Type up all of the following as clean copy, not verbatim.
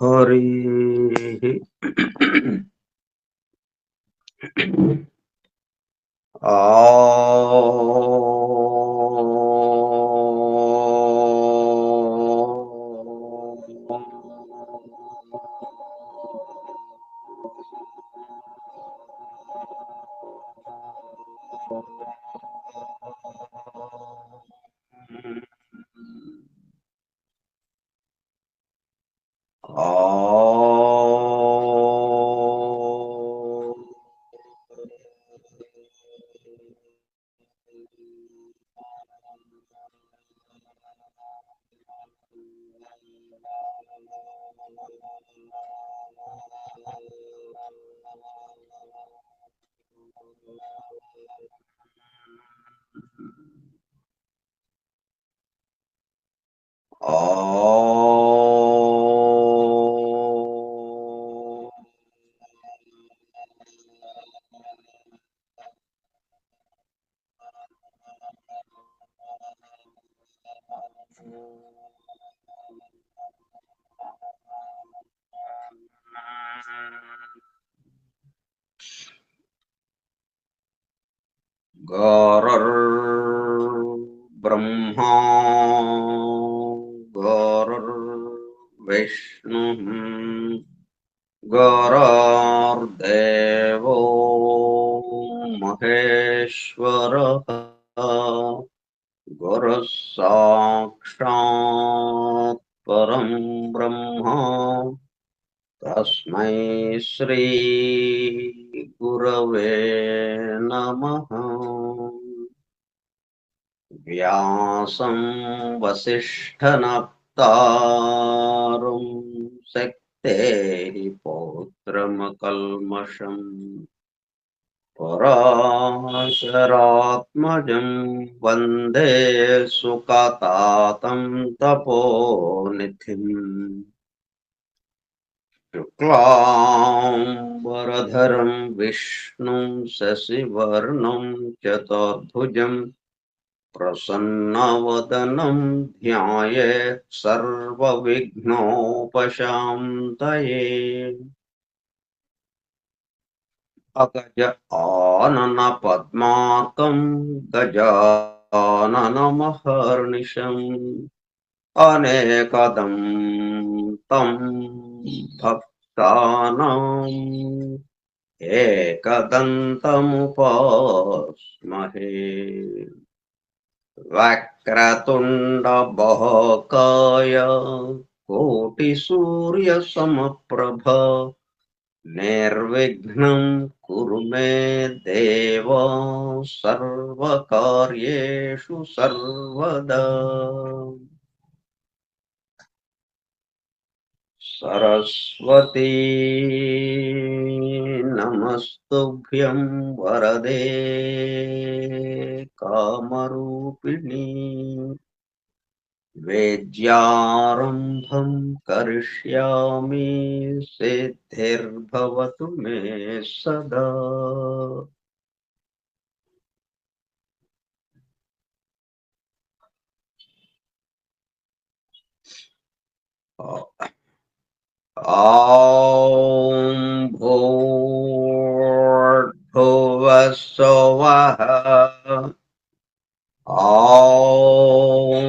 हरिः आ गुरुर्ब्रह्मा गुरुर्विष्णुः गुरुर्देवो महेश्वरः गुरुः साक्षात् परं ब्रह्म तस्मै श्री गुरवे नमः। व्यासं वसिष्ठनप्तारं शक्तेः पौत्रमकल्मषम् पराशरात्मजं वन्दे सुकतातं तपोनिधिम् शुक्लाम्बरधरं विष्णुं शशिवर्णं चतुर्भुजं प्रसन्नवदनं ध्यायेत् सर्वविघ्नोपशान्तये। अगज आननपद्मार्कं गजाननमहर्निशम् अनेकदं तं भक्तानाम् एकदन्तमुपास्महे। वक्रतुण्डमहाकाय कोटिसूर्यसमप्रभ निर्विघ्नं कुरु मे देव सर्वकार्येषु सर्वदा। सरस्वती नमस्तुभ्यं वरदे कामरूपिणी वेद्यारम्भं करिष्यामि सिद्धिर्भवतु मे सदा। ॐ भूर्भुवः स्वः ॐ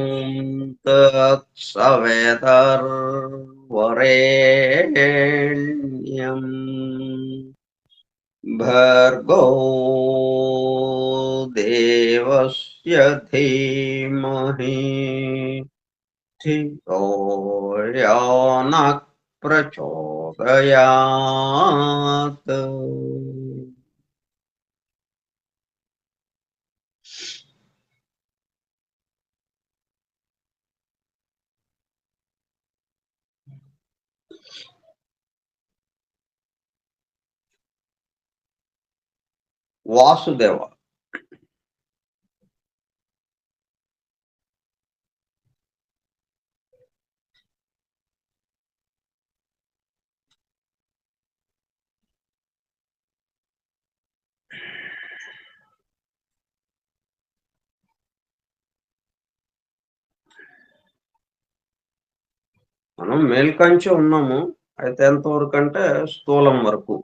तत्सवितुर्वरेण्यम् भर्गो देवस्य धीमहि धियो यो नः प्रचोदयात्। वासुदेव మనం మేల్కంచే ఉన్నాము. అయితే ఎంతవరకు అంటే స్థూలం వరకు.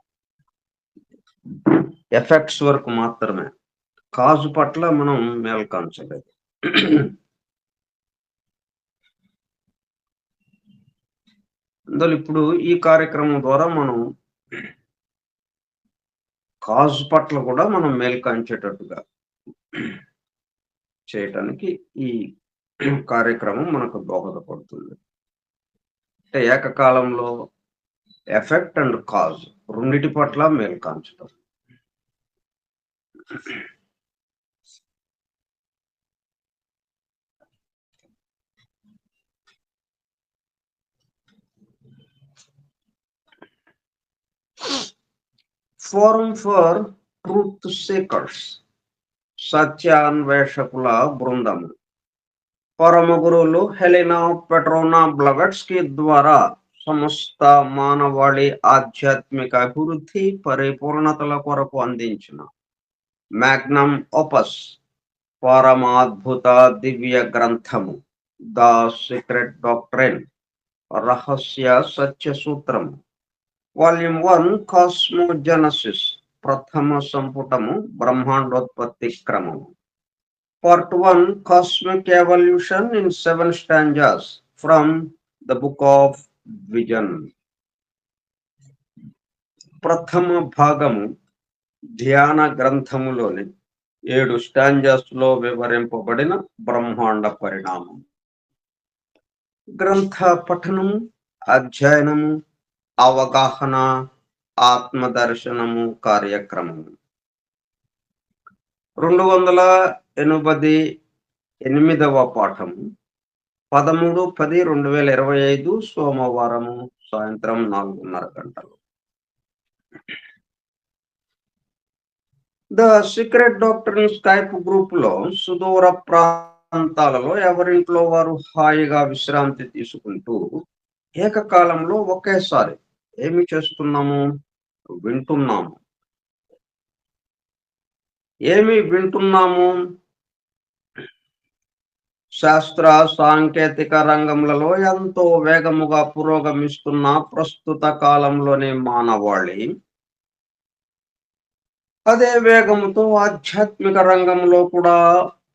ఎఫెక్ట్స్ వరకు మాత్రమే. కాజు పట్ల మనం మేల్కొంచలేదు. అందులో ఇప్పుడు ఈ కార్యక్రమం ద్వారా మనం కాజు పట్ల కూడా మనం మేల్కొంచేటట్టుగా చేయటానికి ఈ కార్యక్రమం మనకు దోహదపడుతుంది. అంటే ఏకకాలంలో ఎఫెక్ట్ అండ్ కాజ్ రెండిటి పట్ల మేల్కొంచటం. ఫోరం ఫర్ ట్రూత్ సీకర్స్ సత్యాన్వేషకుల బృందము పరమ గురువులు హెలినా పెట్రోనా బ్లవెట్స్కీ ద్వారా సమస్త మానవాళి ఆధ్యాత్మిక అభివృద్ధి పరిపూర్ణతల కొరకు అందించిన మ్యాగ్నమ్ ఓపస్ పరమాద్భుత దివ్య గ్రంథము ద సీక్రెట్ డాక్ట్రైన్ రహస్య సత్య సూత్రము వాల్యూమ్ 1 కాస్మోజెనసిస్ ప్రథమ సంపుటము బ్రహ్మాండోత్పత్తి క్రమము part 1 cosmic evolution in 7 stanzas from the book of vision ప్రథమ భాగము ధ్యాన గ్రంథములోని 7 స్టాంజాస్ లో వివరింపబడిన బ్రహ్మాండ పరిణామం గ్రంథ పఠనము అధ్యయనము అవగాహన ఆత్మదర్శనము కార్యక్రమము 288వ పాఠము 13/10/2025 సోమవారము సాయంత్రం 4:30 గంటలు. The secret doctor Skype group లో సుదూర ప్రాంతాలలో ఎవరింట్లో వారు హాయిగా విశ్రాంతి తీసుకుంటూ ఏకకాలంలో ఒకేసారి ఏమి చేస్తున్నాము? వింటున్నాము. ఏమి వింటున్నాము? శాస్త్ర సాంకేతిక రంగములలో ఎంతో వేగముగా పురోగమిస్తున్న ప్రస్తుత కాలంలోని మానవాళి అదే వేగముతో ఆధ్యాత్మిక రంగంలో కూడా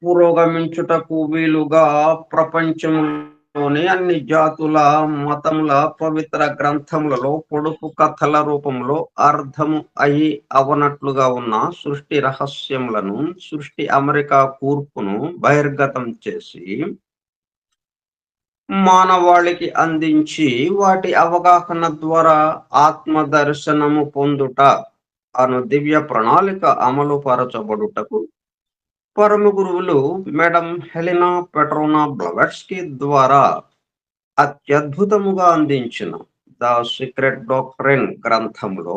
పురోగమించుటకు వీలుగా ప్రపంచంలోని అన్ని జాతుల మతముల పవిత్ర గ్రంథములలో పొడుపు కథల రూపంలో అర్థము అయి అవనట్లుగా ఉన్న సృష్టి రహస్యములను సృష్టి అమెరికా కూర్పును బహిర్గతం చేసి మానవాళికి అందించి వాటి అవగాహన ద్వారా ఆత్మ దర్శనము పొందుట అను దివ్య ప్రణాళిక అమలు పరచబడుటకు పరమ గురువులు మేడం హెలినా పెట్రోనా బ్లవెట్స్కీ ద్వారా అత్యద్భుతముగా అందించిన ద సీక్రెట్ డాక్ట్రైన్ గ్రంథంలో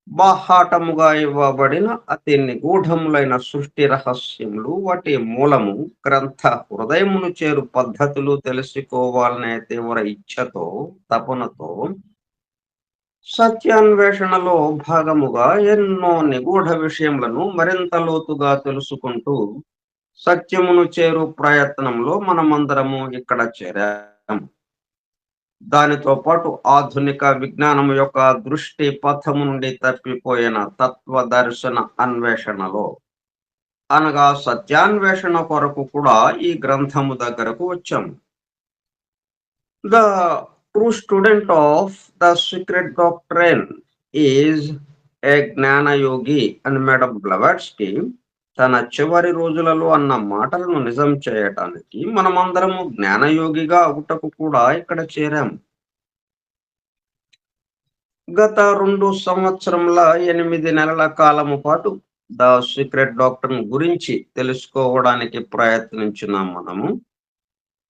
బాహాటముగా ఇవ్వబడిన అతి నిగూఢములైన సృష్టి రహస్యములు వాటి మూలము గ్రంథ హృదయమును చేరు పద్ధతులు తెలుసుకోవాలనే తీవ్ర ఇచ్ఛతో తపనతో సత్యాన్వేషణలో భాగముగా ఎన్నో నిగూఢ విషయములను మరింత లోతుగా తెలుసుకుంటూ సత్యమును చేరు ప్రయత్నంలో మనమందరము ఇక్కడ చేరాము. దానితో పాటు ఆధునిక విజ్ఞానం యొక్క దృష్టి పథము నుండి తప్పిపోయిన తత్వ దర్శన అన్వేషణలో అనగా సత్యాన్వేషణ కొరకు కూడా ఈ గ్రంథము దగ్గరకు వచ్చాము. The true student of the secret doctrine is a jnanayogi అని మేడం బ్లవెట్స్కీ తన చివరి రోజులలో అన్న మాటలను నిజం చేయటానికి మనమందరము జ్ఞానయోగిగా అవుటకు కూడా ఇక్కడ చేరాము. గత 2 సంవత్సరముల 8 నెలల కాలము పాటు ద సీక్రెట్ డాక్టర్ గురించి తెలుసుకోవడానికి ప్రయత్నించిన మనము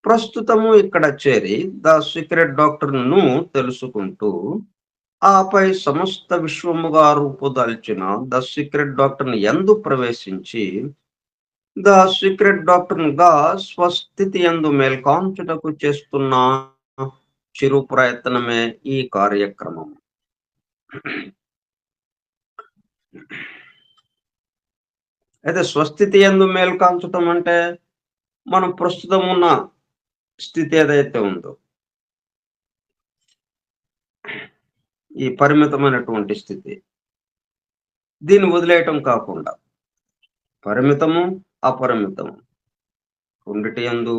ప్రస్తుతము ఇక్కడ చేరి ద సీక్రెట్ డాక్టర్ ను తెలుసుకుంటూ ఆపై సమస్త విశ్వముగా రూపుదాల్చిన ద సీక్రెట్ డాక్టర్ యందు ప్రవేశించి ద సీక్రెట్ డాక్టర్ గా స్వస్థితి యందు మేల్కాంచుటకు చేస్తున్న చిరు ప్రయత్నమే ఈ కార్యక్రమం. అయితే స్వస్థితి యందు మేల్కాంచటం అంటే మనం ప్రస్తుతం ఉన్న స్థితి ఏదైతే ఉందో ఈ పరిమితమైనటువంటి స్థితి. దీన్ని వదిలేయటం కాకుండా పరిమితము, అపరిమితము రెండిటి యందు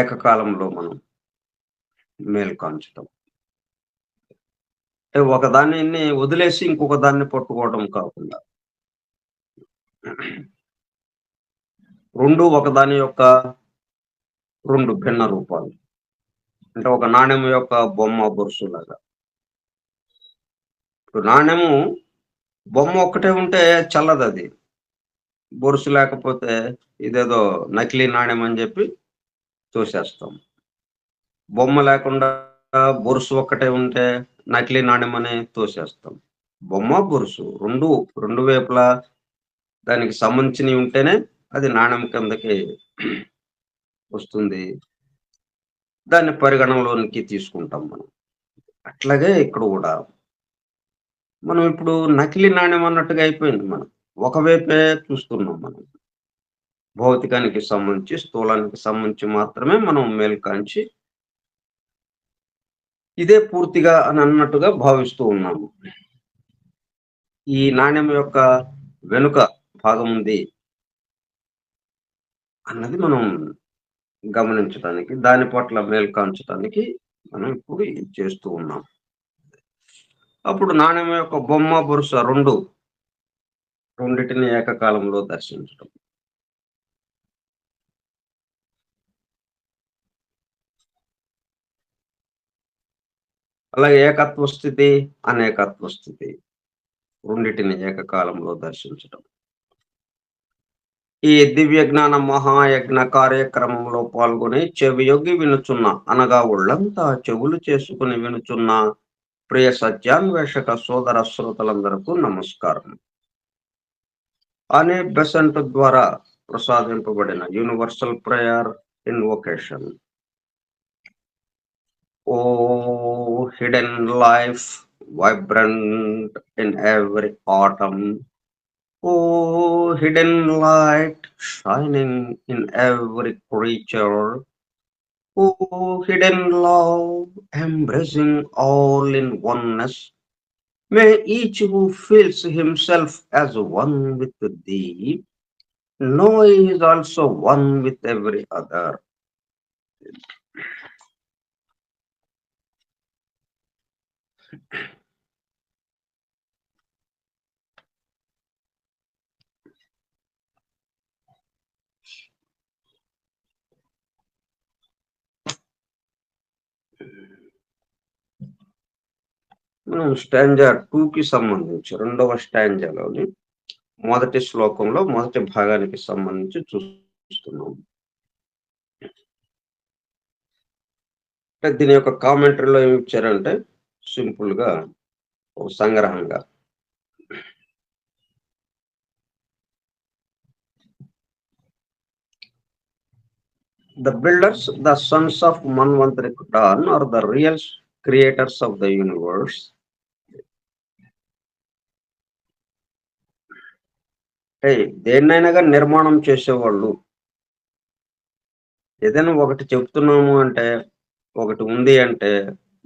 ఏకకాలంలో మనం మేల్కాంచటం. అంటే ఒకదానిని వదిలేసి ఇంకొక దాన్ని పట్టుకోవడం కాకుండా 2 ఒకదాని యొక్క 2 భిన్న రూపాలు. అంటే ఒక నాణెం యొక్క బొమ్మ, బొరుసులాగా. ఇప్పుడు నాణెము బొమ్మ ఒక్కటే ఉంటే చల్లదది. బొరుసు లేకపోతే ఇదేదో నకిలీ నాణెం అని జెప్పి తోసేస్తాం. బొమ్మ లేకుండా బొరుసు ఒక్కటే ఉంటే నకిలీ నాణెం అని తోసేస్తాం. బొమ్మ, బొరుసు 2 వైపులా దానికి సంబంధించినయి ఉంటేనే అది నాణెం కిందకి వస్తుంది. దాన్ని పరిగణనలోనికి తీసుకుంటాం మనం. అట్లాగే ఇక్కడ గూడా మనం ఇప్పుడు నకిలీ నాణెం అన్నట్టుగా అయిపోయింది మనం. ఒకవైపే చూస్తున్నాం మనం. భౌతికానికి సంబంధించి, స్థూలానికి సంబంధించి మాత్రమే మనం మేల్కాంచి ఇదే పూర్తిగా అని అన్నట్టుగా భావిస్తూ ఉన్నాము. ఈ నాణెం యొక్క వెనుక భాగం ఉంది అన్నది మనం గమనించటానికి, దాని పట్ల మేల్కాంచటానికి మనం ఇప్పుడు ఇది చేస్తూ ఉన్నాం. అప్పుడు నాణెం యొక్క బొమ్మ, బొరుస రెండిటిని ఏకకాలంలో దర్శించటం. అలాగే ఏకత్వ స్థితి, అనేకత్వ స్థితి రెండిటిని ఏకకాలంలో దర్శించటం. ఈ దివ్య జ్ఞాన మహాయజ్ఞ కార్యక్రమంలో పాల్గొని చెవియొగ్గి వినుచున్న, అనగా ఒళ్ళంతా చెవులు చేసుకుని వినుచున్న ప్రియ సత్యాన్వేషక సోదర శ్రోతలందరకు నమస్కారం. అనే బెసెంట్ ద్వారా ప్రసాదింపబడిన universal prayer invocation. O hidden life vibrant in every atom. Oh, hidden light shining in every creature. Oh, hidden love embracing all in oneness. May each who feels himself as one with thee know he is also one with every other. మనం stanza 2కి సంబంధించి రెండవ స్టాంజాలోని మొదటి శ్లోకంలో మొదటి భాగానికి సంబంధించి చూస్తున్నాం. దీని యొక్క కామెంటరీలో ఏమి ఇచ్చారంటే సింపుల్ గా ఒక సంగ్రహంగా the builders, the sons of Manvantari Kutan, are the real creators of the universe. దేన్నైనా నిర్మాణం చేసేవాళ్ళు ఏదైనా ఒకటి చెప్తున్నాము అంటే, ఒకటి ఉంది అంటే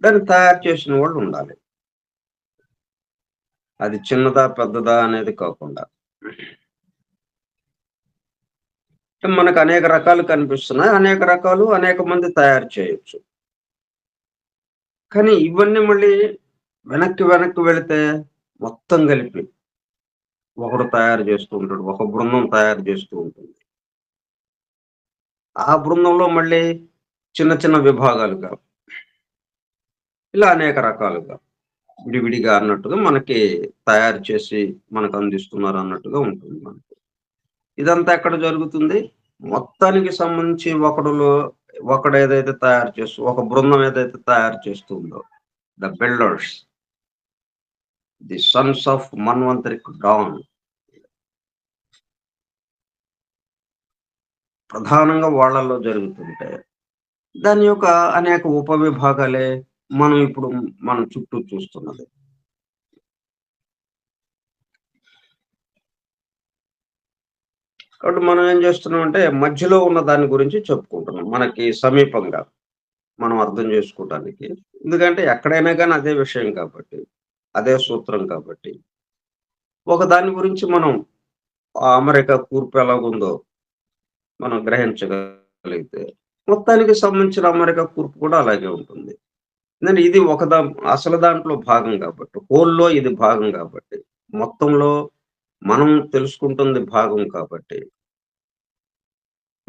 దాన్ని తయారు చేసిన వాళ్ళు ఉండాలి. అది చిన్నదా పెద్దదా అనేది కాకుండా మనకు అనేక రకాలు కనిపిస్తున్నాయి. అనేక రకాలు అనేక మంది తయారు చేయొచ్చు. కానీ ఇవన్నీ మళ్ళీ వెనక్కి వెళితే మొత్తం కలిపి ఒకడు తయారు చేస్తూ ఉంటాడు. ఒక బృందం తయారు చేస్తూ ఉంటుంది. ఆ బృందంలో మళ్ళీ చిన్న చిన్న విభాగాలుగా ఇలా అనేక రకాలుగా విడివిడిగా అన్నట్టుగా మనకి తయారు చేసి మనకు అందిస్తున్నారు అన్నట్టుగా ఉంటుంది మనకి. ఇదంతా ఎక్కడ జరుగుతుంది? మొత్తానికి సంబంధించి ఒకడు ఏదైతే తయారు చేస్తూ ఒక బృందం ఏదైతే తయారు చేస్తుందో the builders, the sons of manvantaric dawn, ప్రధానంగా వాళ్ళల్లో జరుగుతుంటే దాని యొక్క అనేక ఉపవిభాగాలే మనం చుట్టూ చూస్తున్నది. కాబట్టి మనం ఏం చేస్తున్నాం అంటే మధ్యలో ఉన్న దాని గురించి చెప్పుకుంటున్నాం. మనకి సమీపంగా మనం అర్థం చేసుకోవటానికి. ఎందుకంటే ఎక్కడైనా గాని అదే విషయం కాబట్టి. అదే సూత్రం కాబట్టి. ఒక దాని గురించి మనం ఆ అమెరికా కూర్పు ఎలాగుందో మనం గ్రహించగలిగితే, మొత్తానికి సంబంధించిన అమెరికా కూర్పు కూడా అలాగే ఉంటుంది. ఎందుకంటే ఇది ఒక అసలు దాంట్లో భాగం కాబట్టి. హోల్‌లో ఇది భాగం కాబట్టి. మొత్తంలో మనం తెలుసుకుంటుంది భాగం కాబట్టి.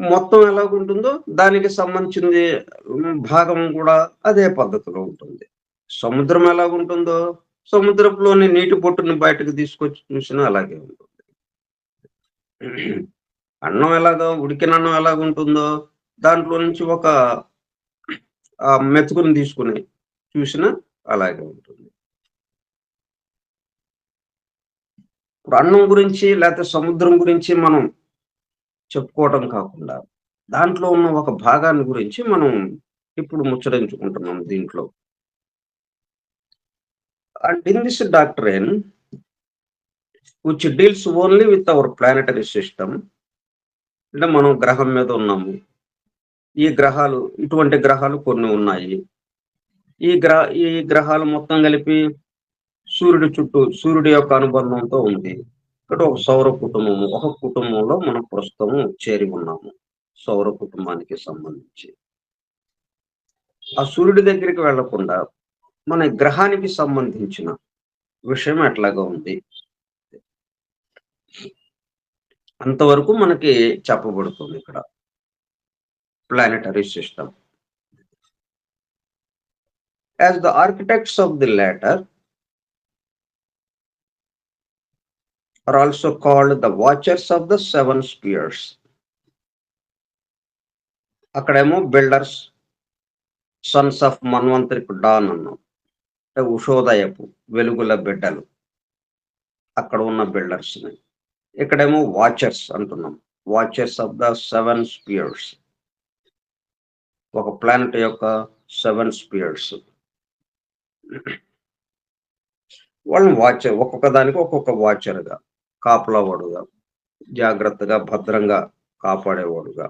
మొత్తం ఎలాగుంటుందో దానికి సంబంధించింది భాగం గూడా అదే పద్ధతిలో ఉంటుంది. సముద్రం ఎలాగుంటుందో, సముద్రంలోని నీటి బొట్టుని బయటకు తీసుకొచ్చి చూసినా అలాగే ఉంటుంది. అన్నం ఎలాగో ఉడికిన అన్నం ఎలాగుంటుందో, దాంట్లో నుంచి ఒక మెతుకుని తీసుకొని చూసినా అలాగే ఉంటుంది. ఇప్పుడు అన్నం గురించి లేతే సముద్రం గురించి మనం చెప్పుకోవటం కాకుండా, దాంట్లో ఉన్న ఒక భాగాన్ని గురించి మనం ఇప్పుడు ముచ్చరించుకుంటున్నాం దీంట్లో. And in this doctrine, which deals only with our planetary system, అంటే మనం గ్రహం మీద ఉన్నాము. ఈ గ్రహాలు ఇటువంటి గ్రహాలు కొన్ని ఉన్నాయి. ఈ ఈ గ్రహాలు మొత్తం కలిపి సూర్యుడి చుట్టూ సూర్యుడి యొక్క అనుబంధంతో ఉంది. ఇక్కడ ఒక సౌర కుటుంబము. ఒక కుటుంబంలో మనం ప్రస్తుతము చేరి ఉన్నాము. సౌర కుటుంబానికి సంబంధించి. ఆ సూర్యుడి దగ్గరికి వెళ్ళకుండా మన గ్రహానికి సంబంధించిన విషయం ఎట్లాగా ఉంది. అంతవరకు మనకి చెప్పబడుతుంది ఇక్కడ. Planetary system. As the architects of the latter are also called the watchers of the seven spheres. అక్కడేమో బిల్డర్స్, సన్స్ ఆఫ్ మన్వంతరికు డాన్ అన్నాం. అంటే ఉషోదయపు వెలుగుల బిడ్డలు. అక్కడ ఉన్న బిల్డర్స్‌ని. ఇక్కడేమో వాచర్స్ అంటున్నాం. Watchers of the seven spheres. ఒక ప్లానెట్ యొక్క 7 స్పియర్స్. వాళ్ళని ఒక్కొక్క దానికి ఒక్కొక్క వాచర్‌గా, కాపలావాడుగా, జాగ్రత్తగా, భద్రంగా కాపాడేవాడుగా.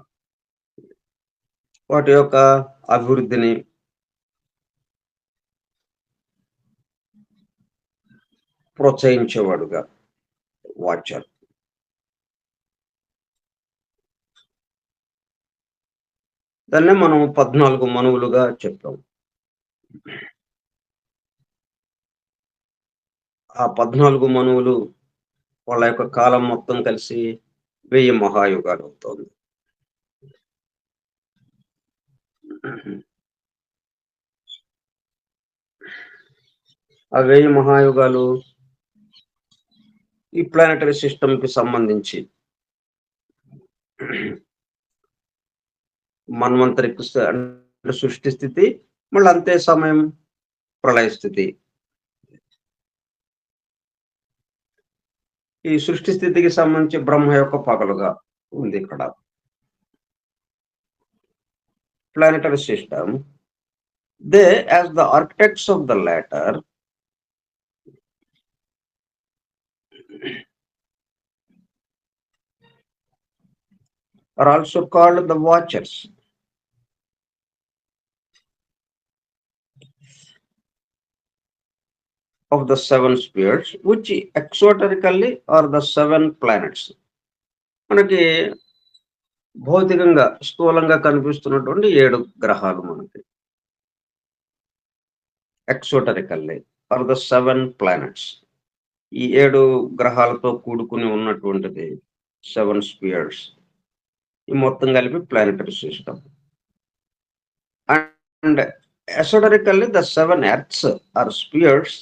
వాటి యొక్క అభివృద్ధిని ప్రోత్సహించేవాడుగా వాచర్. దాన్నే మనం 14 మనువులుగా చెప్పాం. ఆ 14 మనువులు వాళ్ళ యొక్క కాలం మొత్తం కలిసి 1000 మహాయుగాలు అవుతోంది. ఆ 1000 మహాయుగాలు ఈ ప్లానెటరీ సిస్టమ్‌కి సంబంధించి మన్వంతరికి అంటే సృష్టి స్థితి, మళ్ళీ అంతే సమయం ప్రళయ స్థితి. ఈ సృష్టి స్థితికి సంబంధించి బ్రహ్మ యొక్క పగలుగా ఉంది ఇక్కడ. Planetary system. They as the architects of the latter are also called the watchers. Of the 7 spheres, which exoterically are the 7 planets. మనకి భౌతికంగా స్థూలంగా కనిపిస్తున్నటువంటి 7 గ్రహాలు మనకి. ఎక్సోటరికల్లీ ఆర్ ద 7 ప్లానెట్స్. ఈ 7 గ్రహాలతో కూడుకుని ఉన్నటువంటిది 7 స్పియర్స్. ఈ మొత్తం కలిపి planetary system. And esoterically the 7 earths are spheres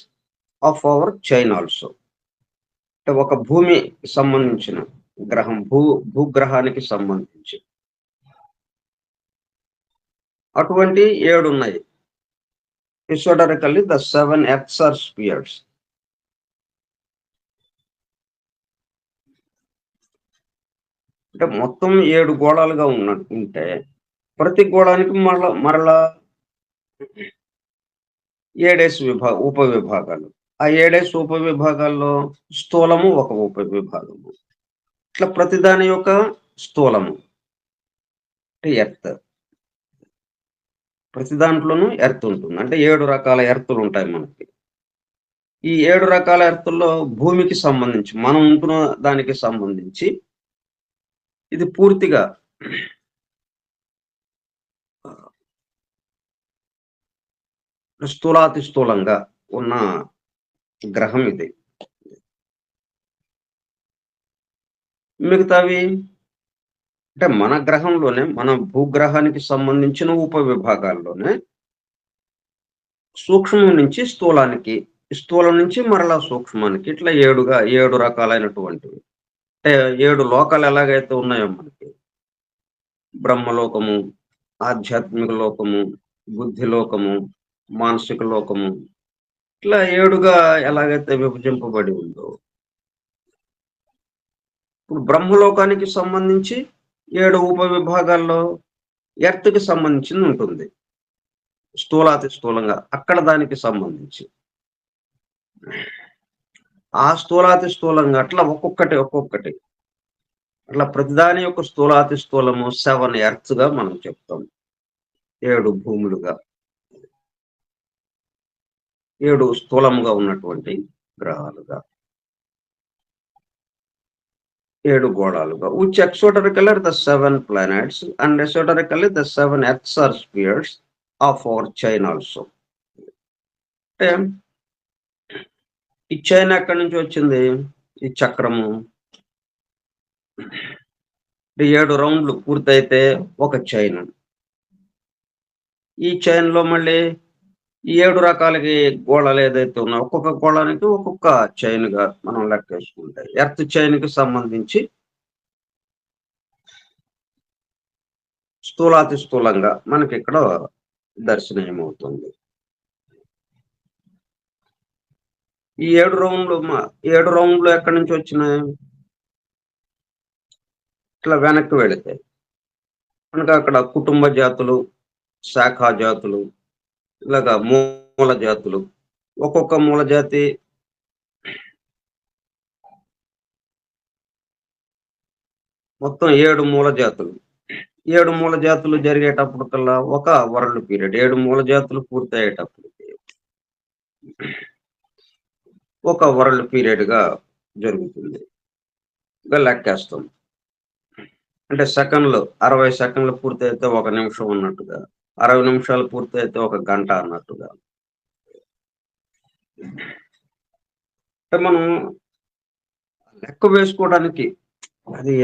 of our chain also. అంటే ఒక భూమి సంబంధించిన గ్రహం, భూగ్రహానికి సంబంధించి అటువంటి 7 ఉన్నాయి. ఎసోటరికల్లీ ద 7 ఎర్త్స్ ఆర్ స్పియర్స్. అంటే మొత్తం 7 గోళాలుగా ఉంటే ప్రతి గోళానికి మరలా 7 ఉపవిభాగాలు. ఆ 7 ఉపవిభాగాల్లో స్థూలము ఒక ఉపవిభాగము. ఇట్లా ప్రతిదాని యొక్క స్థూలము అంటే ఎర్త్. ప్రతి దాంట్లోనూ ఎర్త్ ఉంటుంది. అంటే 7 రకాల ఎర్తులుంటాయి మనకి. ఈ 7 రకాల ఎర్తుల్లో భూమికి సంబంధించి, మనం ఉంటున్న దానికి సంబంధించి ఇది పూర్తిగా స్థూలాతి స్థూలంగా ఉన్న గ్రహం ఇది. మిగతావి అంటే మన గ్రహంలోనే, మన భూగ్రహానికి సంబంధించిన ఉపవిభాగాల్లోనే సూక్ష్మం నుంచి స్థూలానికి, స్థూలం నుంచి మరలా సూక్ష్మానికి ఇట్లా 7 రకాలైనటువంటివి. అంటే 7 లోకాలు ఎలాగైతే ఉన్నాయో మనకి బ్రహ్మలోకము, ఆధ్యాత్మిక లోకము, బుద్ధి లోకము, మానసిక లోకము ఇట్లా 7గా ఎలాగైతే విభజింపబడి ఉందో, ఇప్పుడు బ్రహ్మలోకానికి సంబంధించి 7 ఉపవిభాగాల్లో ఎర్త్‌కి సంబంధించింది ఉంటుంది. స్థూలాతి స్థూలంగా అక్కడ దానికి సంబంధించి. ఆ స్థూలాతి స్థూలంగా అట్లా ఒక్కొక్కటి. అట్లా ప్రతిదాని యొక్క స్థూలాతి స్థూలము 7 ఎర్త్స్‌గా మనం చెప్తాం. 7 భూములుగా, 7 స్థూలముగా ఉన్నటువంటి గ్రహాలుగా, 7 గోళాలుగా. Which exoterically are the 7 planets and esoterically the 7 earths or spheres of our chain also. అంటే ఈ చైన్ ఎక్కడి నుంచి వచ్చింది? ఈ చక్రము. 7 రౌండ్‌లు పూర్తయితే ఒక చైన్. ఈ చైన్‌లో మళ్ళీ ఈ 7 రకాలకి గోళాలు ఏదైతే ఉన్నాయో, ఒక్కొక్క గోళానికి ఒక్కొక్క చైన్‌గా మనం లెక్కేసుకుంటే, ఎర్త్ చైన్‌కి సంబంధించి స్థూలాతి స్థూలంగా మనకిక్కడ దర్శనీయమవుతుంది. ఈ 7 రౌండ్‌లు ఎక్కడి నుంచి వచ్చినాయి? ఇట్లా వెనక్కి వెళితే మనకు అక్కడ కుటుంబ జాతులు, శాఖా జాతులు, ఇలాగా మూల జాతులు. ఒక్కొక్క మూల జాతి మొత్తం 7 మూల జాతులు. 7 మూల జాతులు జరిగేటప్పటికల్లా ఒక వరల్డ్ పీరియడ్. 7 మూల జాతులు పూర్తయ్యేటప్పటికి ఒక వరల్డ్ పీరియడ్‌గా జరుగుతుంది. లెక్కేస్తాం. అంటే సెకన్లు 60 సెకన్లు పూర్తయితే ఒక నిమిషం అన్నట్టుగా, 60 నిమిషాలు పూర్తయితే ఒక గంట అన్నట్టుగా. అంటే మనం లెక్క వేసుకోవడానికి అది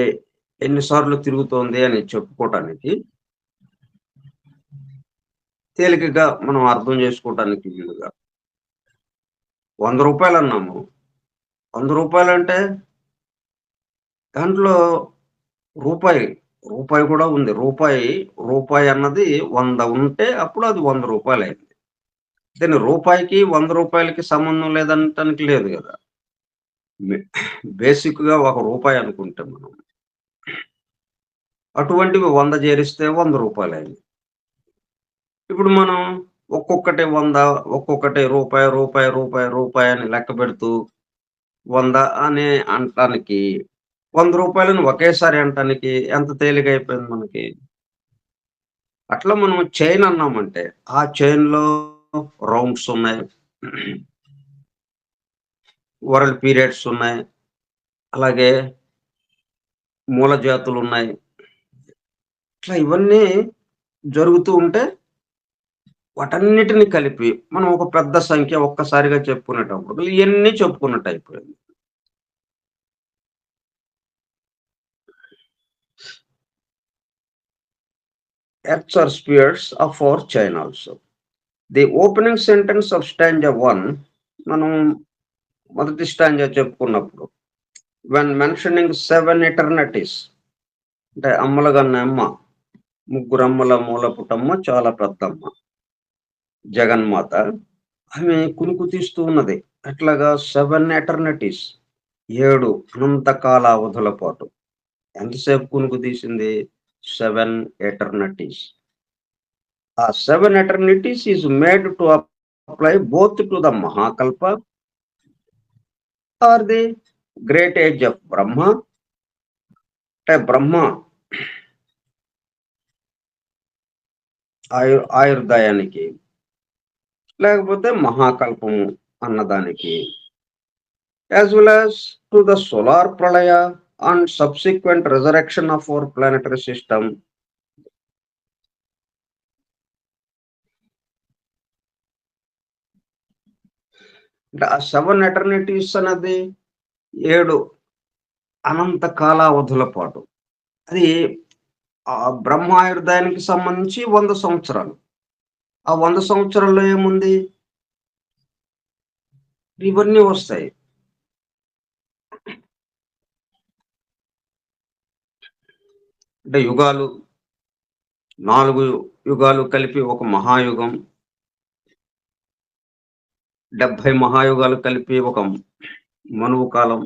ఎన్ని సార్లు తిరుగుతోంది అని చెప్పుకోవటానికి తేలికగా మనం అర్థం చేసుకోవటానికి వీలుగా. రూ. 100 అన్నాము. రూ. 100 అంటే దాంట్లో రూపాయి, రూపాయి కూడా ఉంది. రూపాయి అన్నది 100 ఉంటే అప్పుడు అది రూ. 100 అయింది. దీని రూపాయికి, రూ. 100కి సంబంధం లేదనటానికి లేదు గదా! బే బేసిక్‌గా రూపాయి అనుకుంటే మనం. అటువంటివి 100 చేరిస్తే రూ. 100 అయింది. ఇప్పుడు మనం ఒక్కొక్కటి 100, ఒక్కొక్కటి రూపాయి అని లెక్కపెడుతూ 100 అని అనటానికి, రూ. 100ని ఒకేసారి అనటానికి ఎంత తేలికైపోయింది మనకి. అట్లా మనం చైన్ అన్నామంటే, ఆ చైన్‌లో రౌండ్స్ ఉన్నాయి. వరల్డ్ పీరియడ్స్ ఉన్నాయి. అలాగే మూల జాతులున్నాయి. ఇట్లా ఇవన్నీ జరుగుతూ ఉంటే వాటన్నిటిని కలిపి మనం ఒక పెద్ద సంఖ్య ఒక్కసారిగా చెప్పుకునేటప్పుడు ఇయన్నీ చెప్పుకున్నట్టు అయిపోయింది. Earths are spheres of our chain also. The opening sentence of stanza 1 మనం మొదటి స్టాంజా చెప్పుకున్నప్పుడు when mentioning 7 eternities అంటే అమ్మలగన్న అమ్మ, ముగ్గురమ్మల మూల పుటమ్మ చాలా పెద్దమ్మ జగన్మాత. ఆమె కునుకు తీస్తూ ఉన్నది. అట్లాగా 7 ఎటర్నిటీస్ 7 అనంత కాలావధుల పాటు. ఎంతసేపు కునుకు తీసింది? 7 ఎటర్నిటీస్. ఆ 7 eternities is made to apply both to the Mahakalpa or the great age of Brahma. అంటే బ్రహ్మ ఆయుర్దాయానికి, లేకపోతే మహాకల్పము అన్నదానికి, as well as to the solar pralaya and subsequent resurrection of our planetary system. అంటే ఆ 7 ఎటర్నిటీస్ అన్నది 7 అనంత కాలావధుల పాటు. అది బ్రహ్మాయుర్దాయానికి సంబంధించి 100 సంవత్సరాలు. ఆ 100 సంవత్సరాల్లో ఏముంది? ఇవన్నీ వస్తాయి. అంటే యుగాలు, 4 యుగాలు కలిపి ఒక మహాయుగం. 70 మహాయుగాలు కలిపి ఒక మనువు కాలం.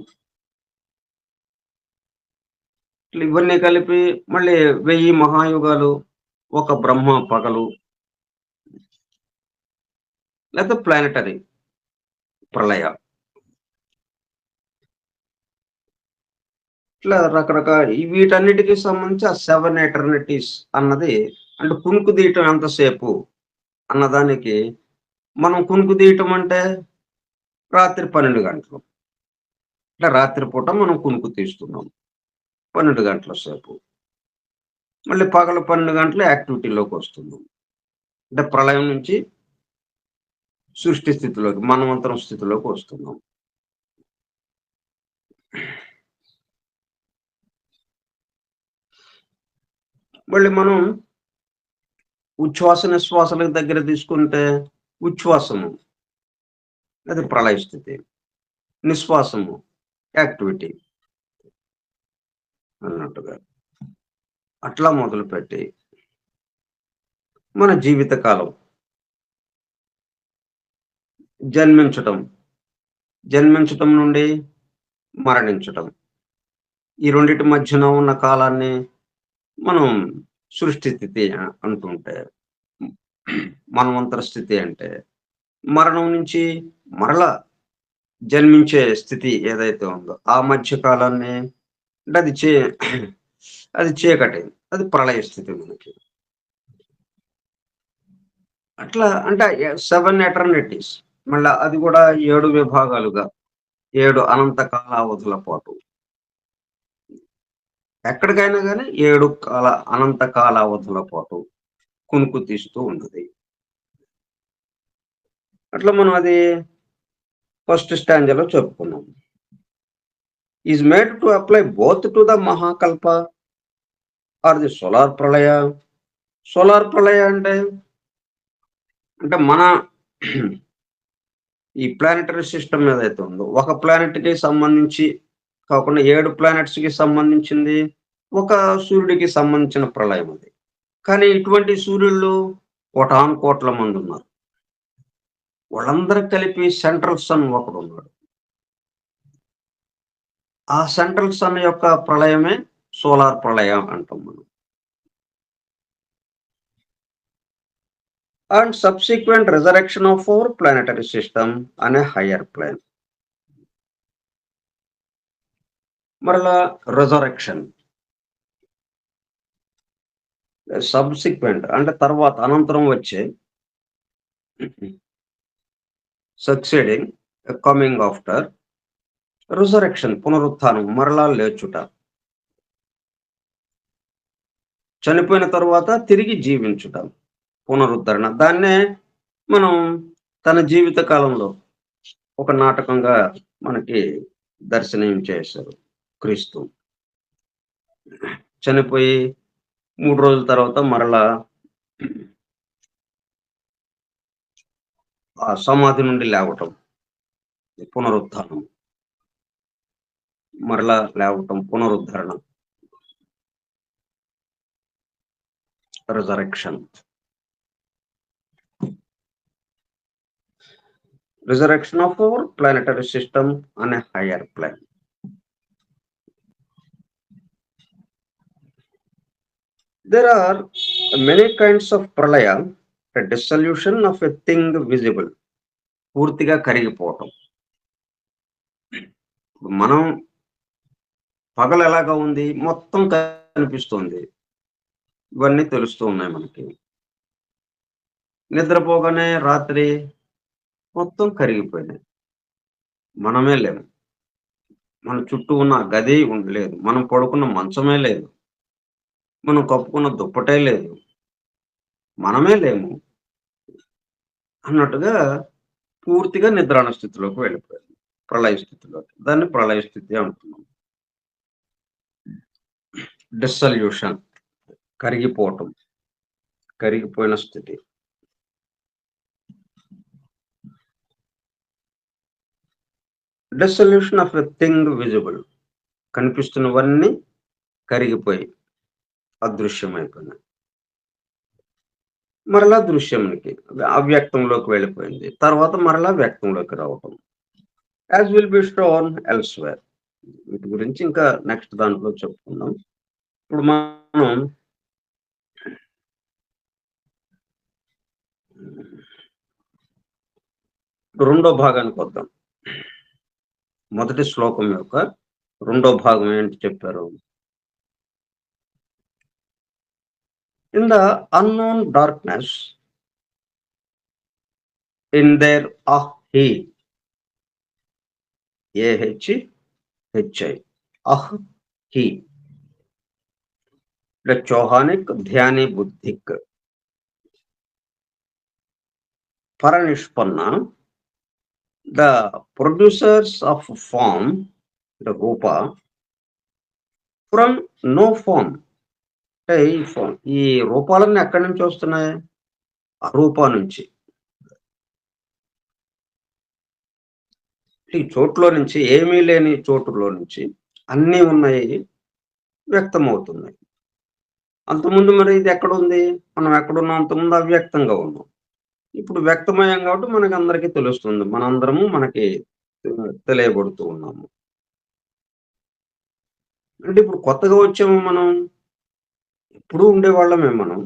ఇవన్నీ కలిపి మళ్ళీ 1000 మహాయుగాలు, ఒక బ్రహ్మ పగలు, లేకపోతే ప్లానెటరీ ప్రళయ. ఇట్లా రకరకాల వీటన్నిటికి సంబంధించి ఆ 7 ఎటర్నిటీస్ అన్నది, అంటే కునుకు తీయటం ఎంతసేపు అన్నదానికి, మనం కునుకు తీయటం అంటే రాత్రి 12 గంటలు. అంటే రాత్రిపూట మనం కునుకు తీస్తున్నాం 12 గంటల సేపు. మళ్ళీ పగలు 12 గంటలు యాక్టివిటీలోకి వస్తున్నాం. అంటే ప్రళయం నుంచి సృష్టి స్థితిలోకి, మన్వంతరం స్థితిలోకి వస్తున్నాం. మళ్ళీ మనం ఉచ్ఛ్వాస నిశ్వాసాలకు దగ్గర తీసుకుంటే, ఉచ్ఛ్వాసము అది ప్రళయ స్థితి, నిశ్వాసము యాక్టివిటీ అన్నట్టుగా. అట్లా మొదలుపెట్టి మన జీవితకాలం, జన్మించటం నుండి మరణించటం, ఈ రెండిటి మధ్యన ఉన్న కాలాన్ని మనం సృష్టి స్థితి అంటుంటే, మన్వంతర స్థితి అంటే మరణం నుంచి మరలా జన్మించే స్థితి ఏదైతే ఉందో ఆ మధ్య కాలాన్ని, అంటే అది చీకటి, అది ప్రళయ స్థితి మనకి. అట్లా అంటే 7 ఎటర్నిటీస్. మళ్ళా అది కూడా 7 విభాగాలుగా, 7 అనంత కాలావధుల పాటు. ఎక్కడికైనా గానీ 7 అనంత కాలావధుల పాటు కునుకు తీస్తూ ఉన్నది. అట్లా మనం అది ఫస్ట్ స్టాంజాలో చెప్పుకున్నాం. Is made to apply both to the Mahakalpa or the solar pralaya. Solar pralaya అంటే మన ఈ ప్లానెటరీ సిస్టమ్ ఏదైతే ఉందో, ఒక ప్లానెట్‌కి సంబంధించి కాకుండా 7 ప్లానెట్స్‌కి సంబంధించింది, ఒక సూర్యుడికి సంబంధించిన ప్రళయం అది. కానీ ఇటువంటి సూర్యుళ్ళు కోటాను కోట్ల మందున్నారు. వాళ్ళందరికి కలిపి సెంట్రల్ సన్ ఒకడున్నాడు. ఆ సెంట్రల్ సన్ యొక్క ప్రళయమే సోలార్ ప్రళయం అంటాం మనం. And subsequent resurrection of our planetary system అనే హయ్యర్ ప్లాన్. మరలా రిజరెక్షన్, సబ్సిక్వెంట్ అంటే తర్వాత అనంతరం వచ్చే, సక్సీడింగ్, కమింగ్ ఆఫ్టర్, రిజరెక్షన్ పునరుత్థానం, మరలా లేచుట, చనిపోయిన తరువాత తిరిగి జీవించుట, పునరుద్ధరణ. దాన్నే మనం తన జీవిత కాలంలో ఒక నాటకంగా మనకి దర్శనం చేశారు క్రీస్తు. చనిపోయి 3 రోజుల తర్వాత మరలా ఆ సమాధి నుండి లేవటం, పునరుత్థానం, మరలా లేవటం, పునరుద్ధరణ, resurrection. Resurrection of our planetary system on a higher plane. There are many kinds of pralaya, a dissolution of a thing visible. పూర్తిగా కరిగిపోవటం. మనం పగలు ఎలాగా ఉంది, మొత్తం కనిపిస్తుంది, ఇవన్నీ తెలుస్తూ ఉన్నాయి మనకి. నిద్రపోగానే రాత్రి మొత్తం కరిగిపోయినాయి. మనమే లేము. మన చుట్టూ ఉన్న గది లేదు. మనం పడుకున్న మంచమే లేదు. మనం కప్పుకున్న దుప్పటే లేదు. మనమే లేము అన్నట్టుగా పూర్తిగా నిద్రాణ స్థితిలోకి వెళ్ళిపోయాం. ప్రళయ స్థితిలోకి. దాన్ని ప్రళయ స్థితి అంటున్నాం. డిస్సల్యూషన్ కరిగిపోవటం. కరిగిపోయిన స్థితి. డిస్సల్యూషన్ ఆఫ్ ఎ థింగ్ విజిబుల్. కనిపిస్తున్నవన్నీ కరిగిపోయి అదృశ్యమైపోయినాయి. మరలా దృశ్యంకి అవ్యక్తంలోకి వెళ్ళిపోయింది. తర్వాత మరలా వ్యక్తంలోకి రావటం. As will be shown elsewhere. వీటి గురించి ఇంకా నెక్స్ట్ దాంట్లో చెప్పుకుందాం. ఇప్పుడు మనం రెండో భాగానికొద్దాం. మొదటి శ్లోకం యొక్క రెండో భాగం ఏంటి చెప్పారు? In the unknown darkness in their హి AHI హి chohanic dhyani buddhic paranishpanna the producers of form, the rupa, from no form. అంటే ఈ రూపాలన్నీ ఎక్కడి నుంచి వస్తున్నాయి? అరూపా నుంచి. ఈ చోట్లో నుంచి, ఏమీ లేని చోటులో నుంచి అన్నీ ఉన్నాయి వ్యక్తమవుతున్నాయి. అంతకుముందు మరి ఇది ఎక్కడుంది? మనం ఎక్కడున్నాం? అంతకుముందు అవ్యక్తంగా ఉన్నాం. ఇప్పుడు వ్యక్తమయ్యాం కాబట్టి మనకి అందరికీ తెలుస్తుంది. మనందరము మనకి తెలియబడుతూ ఉన్నాము. అంటే ఇప్పుడు కొత్తగా వచ్చాము మనం. ఎప్పుడూ ఉండేవాళ్ళమే మనం.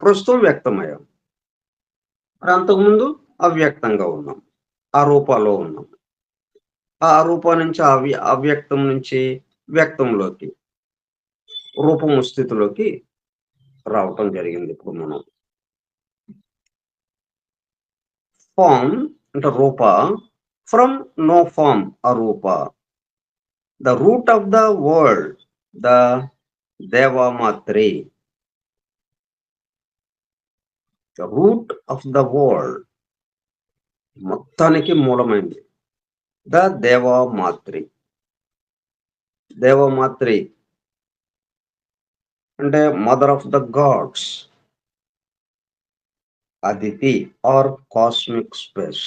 ప్రస్తుతం వ్యక్తమయ్యాం. మరి అంతకుముందు అవ్యక్తంగా ఉన్నాం. అరూపాలో ఉన్నాం. ఆ అరూపా నుంచి అవ్యక్తం నుంచి వ్యక్తంలోకి, రూపము స్థితిలోకి రావటం జరిగింది ఇప్పుడు మనం. ఫార్మ్ అంటే రూప, ఫ్రమ్ నో ఫార్మ్ అరూప. The root of the world, the Devamatri. The root of the world, మొత్తానికి మూలమైంది. ద దేవమాత్రి. దేవమాత్రి అంటే mother of the gods. Aditi or cosmic space.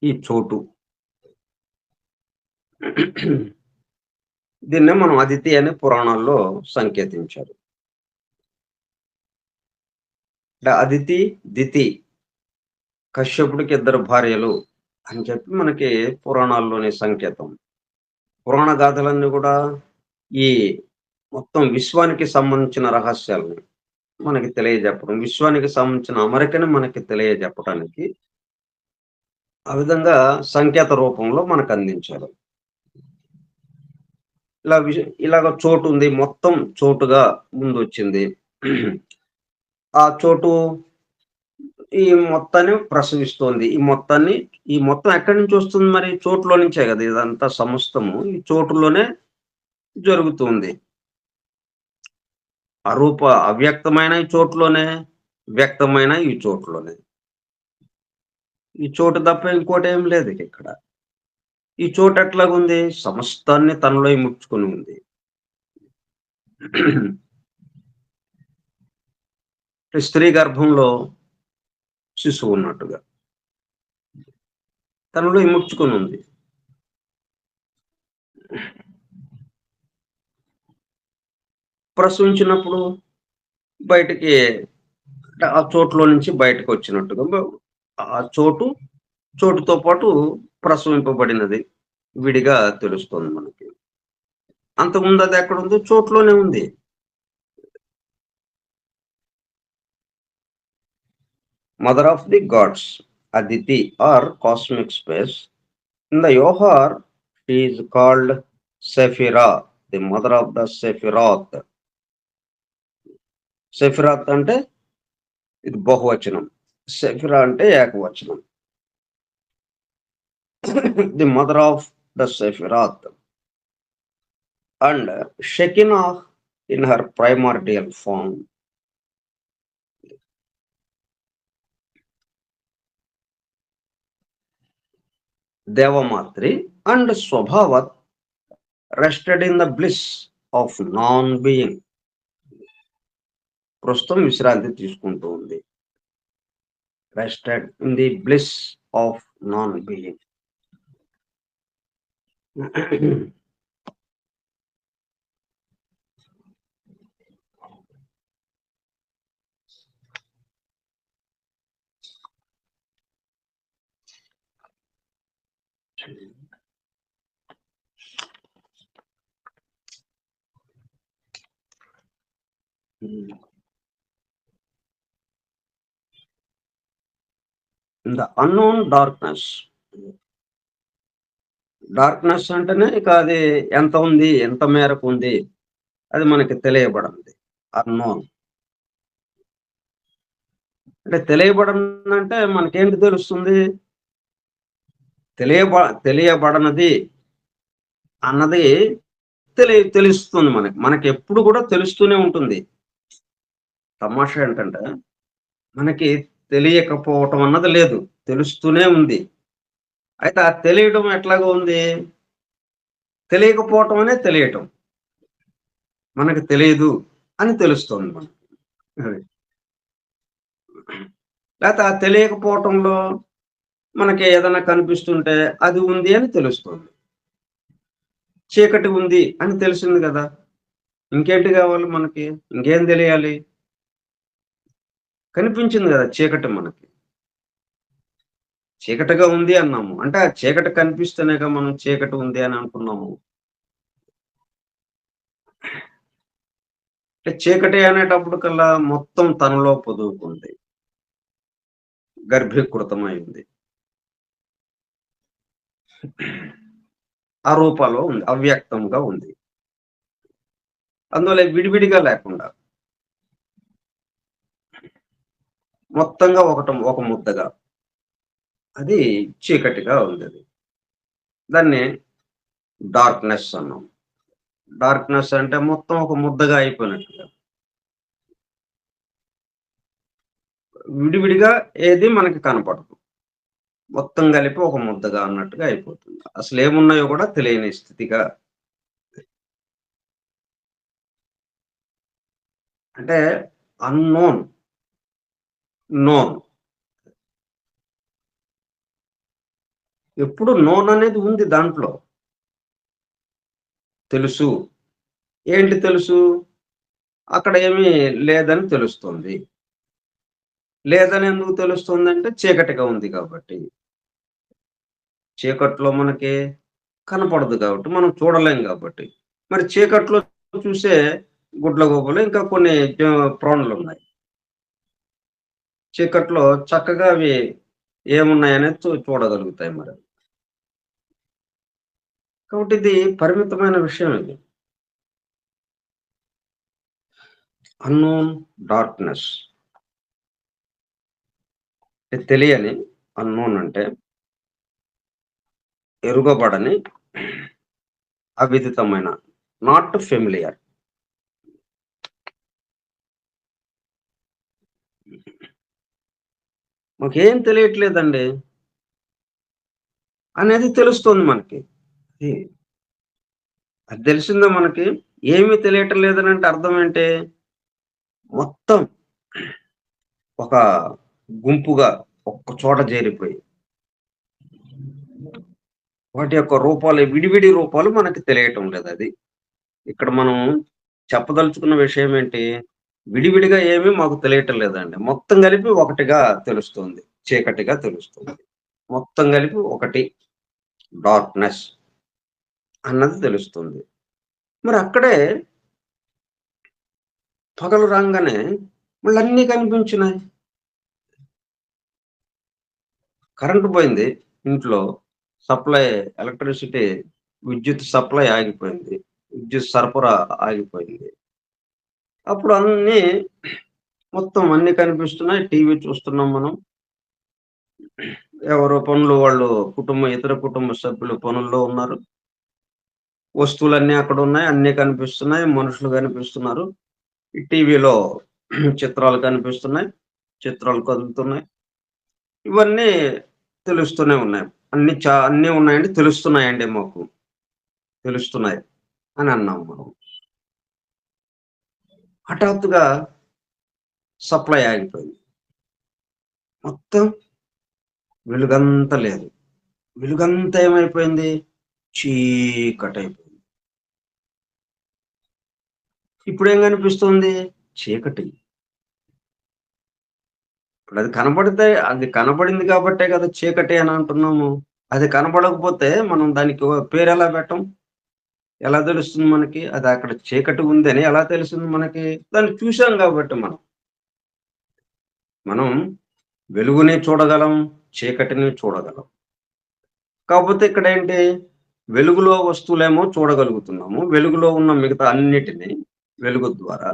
ఈ చోటు దీన్నే మనం అదితి అని పురాణాల్లో సంకేతించారు. అదితి, దితి, కశ్యపుడికి 2 భార్యలు అని చెప్పి మనకి పురాణాల్లోని సంకేతం. పురాణ గాథలన్నీ కూడా ఈ మొత్తం విశ్వానికి సంబంధించిన రహస్యాలని మనకి తెలియజెప్పడం, విశ్వానికి సంబంధించిన అమరికని మనకి తెలియజెప్పడానికి ఆ విధంగా సంకేత రూపంలో మనకు అందించారు. ఇలాగ చోటు ఉంది, మొత్తం చోటుగా ముందొచ్చింది. ఆ చోటు ఈ మొత్తాన్ని ప్రసవిస్తోంది. ఈ మొత్తం ఎక్కడి నుంచి వస్తుంది మరి? చోటులో నుంచే కదా ఇదంతా సమస్తము. ఈ చోటులోనే జరుగుతుంది. అరూప అవ్యక్తమైన ఈ చోటులోనే, వ్యక్తమైన ఈ చోటులోనే. ఈ చోటు తప్ప ఇంకోటేం లేదు ఇక్కడ. ఈ చోటు ఎట్లాగుంది? సమస్తాన్ని తనలో ఇముడ్చుకొని ఉంది. స్త్రీ గర్భంలో శిశువు ఉన్నట్టుగా తనలో ఇముడ్చుకొని ఉంది. ప్రసవించినప్పుడు బయటికి ఆ చోటులో నుంచి బయటకు వచ్చినట్టుగా ఆ చోటుతో పాటు ప్రసవింపబడినది విడిగా తెలుస్తుంది మనకి. అంతకుముందు అది ఎక్కడుందో చోట్లోనే ఉంది. Mother of the gods, Aditi or cosmic space. In the Zohar she is called Sephira, the mother of the Sephirath. Sephirath అంటే ఇది బహువచనం. సెఫిరా అంటే ఏకవచనం. The mother of the Sephirath and Shekinah in her primordial form. Devamatri and Svabhavat rested in the bliss of non being. ప్రస్తుతం విశ్రాంతి తీసుకుంటూ ఉంది. Rested in the bliss of non being. In the unknown darkness. Darkness అంటేనే ఇక అది ఎంత ఉంది, ఎంత మేరకు ఉంది, అది మనకి తెలియబడింది. అన్నోన్ అంటే తెలియబడందంటే మనకేంటి తెలుస్తుంది? తెలియబడనది అన్నది తెలుస్తుంది మనకి. మనకెప్పుడు కూడా తెలుస్తూనే ఉంటుంది. తమాషా ఏంటంటే, మనకి తెలియకపోవటం అన్నది లేదు. తెలుస్తూనే ఉంది. అయితే ఆ తెలియడం ఎట్లాగా ఉంది? తెలియకపోవటం అనే తెలియటం. మనకు తెలీదు అని తెలుస్తోంది మనకి. అది. లేతే ఆ తెలియకపోవటంలో మనకి ఏదైనా కనిపిస్తుంటే అది ఉంది అని తెలుస్తుంది. చీకటి ఉంది అని తెలిసింది గదా! ఇంకేంటి గావాలి మనకి? ఇంకేం తెలియాలి? కనిపించింది గదా చీకటి మనకి. చీకటిగా ఉంది అన్నాము. అంటే ఆ చీకటి కనిపిస్తేనేగా మనం చీకటి ఉంది అని అంటున్నాము. అంటే చీకటి అనేటప్పటికల్లా మొత్తం తనలో పొదువుకుంది. గర్భీకృతమైంది. అరూపలో ఉంది. అవ్యక్తంగా ఉంది. అందువల్ల విడివిడిగా లేకుండా మొత్తంగా ఒక ముద్దగా. అది చీకటిగా ఉందది. దాన్ని డార్క్‌నెస్ అన్నాం. డార్క్‌నెస్ అంటే మొత్తం ఒక ముద్దగా అయిపోయినట్టుగా. విడివిడిగా ఏది మనకి కనపడదు. మొత్తం కలిపి ఒక ముద్దగా అన్నట్టుగా అయిపోతుంది. అసలేమున్నాయో కూడా తెలియని స్థితిగా. అంటే అన్‌నోన్, నోన్. ఎప్పుడు నోన్ అనేది ఉంది దాంట్లో. తెలుసు. ఏంటి తెలుసు? అక్కడ ఏమీ లేదని తెలుస్తుంది. లేదని ఎందుకు తెలుస్తుందంటే చీకటిగా ఉంది కాబట్టి. చీకట్లో మనకి కనపడదు కాబట్టి, మనం చూడలేం కాబట్టి. మరి చీకట్లో చూసే గుడ్లగూబలు ఇంకా కొన్ని ప్రాణులున్నాయి. చీకట్లో చక్కగా అవి ఏమున్నాయనేది చూడగలుగుతాయి మరి. కాబట్టి ఇది పరిమితమైన విషయం ఇది. Unknown darkness. తెలియని అన్నోన్ అంటే ఎరుగబడని, అవిదితమైన. Not familiar. మాకేం తెలియట్లేదండి అనేది తెలుస్తుంది మనకి. అది అది తెలిసిందా మనకి? ఏమీ తెలియటం లేదనంటే అర్థం ఏంటి? మొత్తం ఒక గుంపుగా ఒక్క చోట చేరిపోయి వాటి యొక్క రూపాలు విడివిడి రూపాలు మనకి తెలియటం లేదది. ఇక్కడ మనం చెప్పదలుచుకున్న విషయం ఏంటి? విడివిడిగా ఏమీ మాకు తెలియటం లేదండి. మొత్తం కలిపి ఒకటిగా తెలుస్తుంది. చీకటిగా తెలుస్తుంది. మొత్తం కలిపి ఒకటి డార్క్‌నెస్ అన్నది తెలుస్తుంది. మరి అక్కడే పగలు రాంగానే మళ్ళన్నీ కనిపించినాయి. కరెంట్ పోయింది ఇంట్లో. సప్లై ఎలక్ట్రిసిటీ విద్యుత్ సప్లై ఆగిపోయింది. విద్యుత్ సరఫరా ఆగిపోయింది. అప్పుడు మొత్తం అన్నీ కనిపిస్తున్నాయి. టీవీ చూస్తున్నాం మనం. ఎవరు పనులు వాళ్ళు ఇతర కుటుంబ సభ్యులు పనుల్లో ఉన్నారు. వస్తువులన్నీ అక్కడున్నాయి. అన్నీ కనిపిస్తున్నాయి. మనుషులు కనిపిస్తున్నారు. ఈ టీవీలో చిత్రాలు కనిపిస్తున్నాయి. చిత్రాలు కదులుతున్నాయి. ఇవన్నీ తెలుస్తూనే ఉన్నాయి. అన్నీ ఉన్నాయండి. తెలుస్తున్నాయండి మాకు. తెలుస్తున్నాయి అని అన్నాం మనం. హఠాత్తుగా సప్లై ఆగిపోయింది. మొత్తం వెలుగంతా లేదు. వెలుగంతా ఏమైపోయింది? చీకటైపోయింది. ఇప్పుడేం కనిపిస్తుంది? చీకటి. అది కనపడింది కాబట్టే కదా చీకటి అని అంటున్నాము. అది కనపడకపోతే మనం దానికి పేరెలా పెట్టం? ఎలా తెలుస్తుంది మనకి? అది అక్కడ చీకటి ఉందని ఎలా తెలిసింది మనకి? దాన్ని చూసాం కాబట్టి మనం. మనం వెలుగుని చూడగలం, చీకటిని చూడగలం. కాపోతే ఇక్కడేంటి? వెలుగులో వస్తువులేమో చూడగలుగుతున్నాము. వెలుగులో ఉన్న మిగతా అన్నిటిని వెలుగు ద్వారా.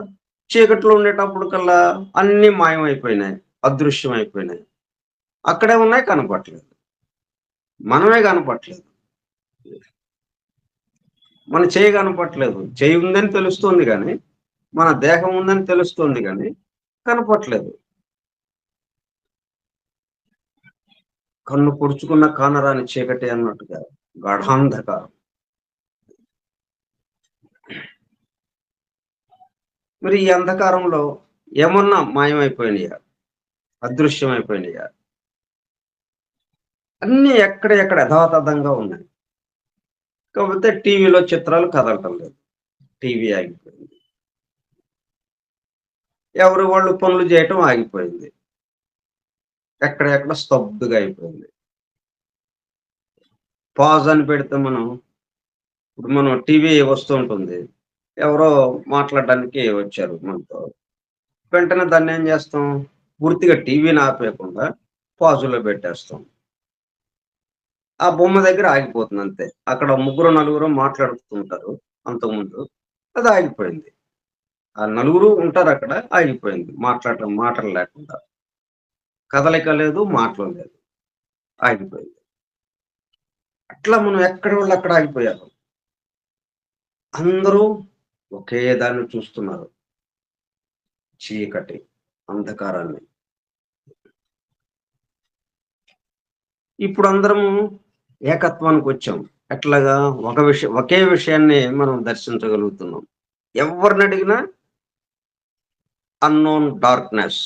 చీకట్లో ఉండేటప్పటికల్లా అన్నీ మాయమైపోయినాయి. అదృశ్యమైపోయినాయి. అక్కడే ఉన్నాయి కనపట్లేదు. మనమే కనపట్లేదు. మన చెయ్యి కనపట్లేదు. చెయ్యి ఉందని తెలుస్తోంది గానీ, మన దేహం ఉందని తెలుస్తోంది గానీ, కనపట్లేదు. కన్ను పొడుచుకున్న కానరాని చీకటి అన్నట్టుగా గాఢాంధకారం. మరి ఈ అంధకారంలో ఏమన్నా మాయమైపోయినాయా? అదృశ్యమైపోయినాయా? అన్నీ ఎక్కడ యథాతథంగా ఉన్నాయి. కాకపోతే టీవీలో చిత్రాలు కదలటం లేదు. టీవీ ఆగిపోయింది. ఎవరు వాళ్ళు పనులు చేయటం ఆగిపోయింది. ఎక్కడ స్తబ్దుగా అయిపోయింది. పాజ్ అని పెడితే ఇప్పుడు మనం టీవీ వస్తూ ఉంటుంది. ఎవరో మాట్లాడడానికి వచ్చారు మనతో. వెంటనే దాన్నేం చేస్తాం? పూర్తిగా టీవీని ఆపేయకుండా పాజులో పెట్టేస్తాం. ఆ బొమ్మ దగ్గర ఆగిపోతుంది అంతే. అక్కడ ముగ్గురో, నలుగురో మాట్లాడుతుంటారు అంతకుముందు. అది ఆగిపోయింది. ఆ నలుగురు ఉంటారక్కడ. ఆగిపోయింది. మాటలు లేకుండా. కదలిక లేదు, మాటలు లేదు. ఆగిపోయింది. అట్లా మనం ఎక్కడి వాళ్ళు అక్కడ ఆగిపోయారు. అందరూ ఒకే దాన్ని చూస్తున్నారు. చీకటి, అంధకారాన్ని. ఇప్పుడు అందరము ఏకత్వానికొచ్చాం. ఎట్లాగా? ఒకే విషయాన్ని మనం దర్శించగలుగుతున్నాం. ఎవరినడిగినా అన్నోన్ డార్క్‌నెస్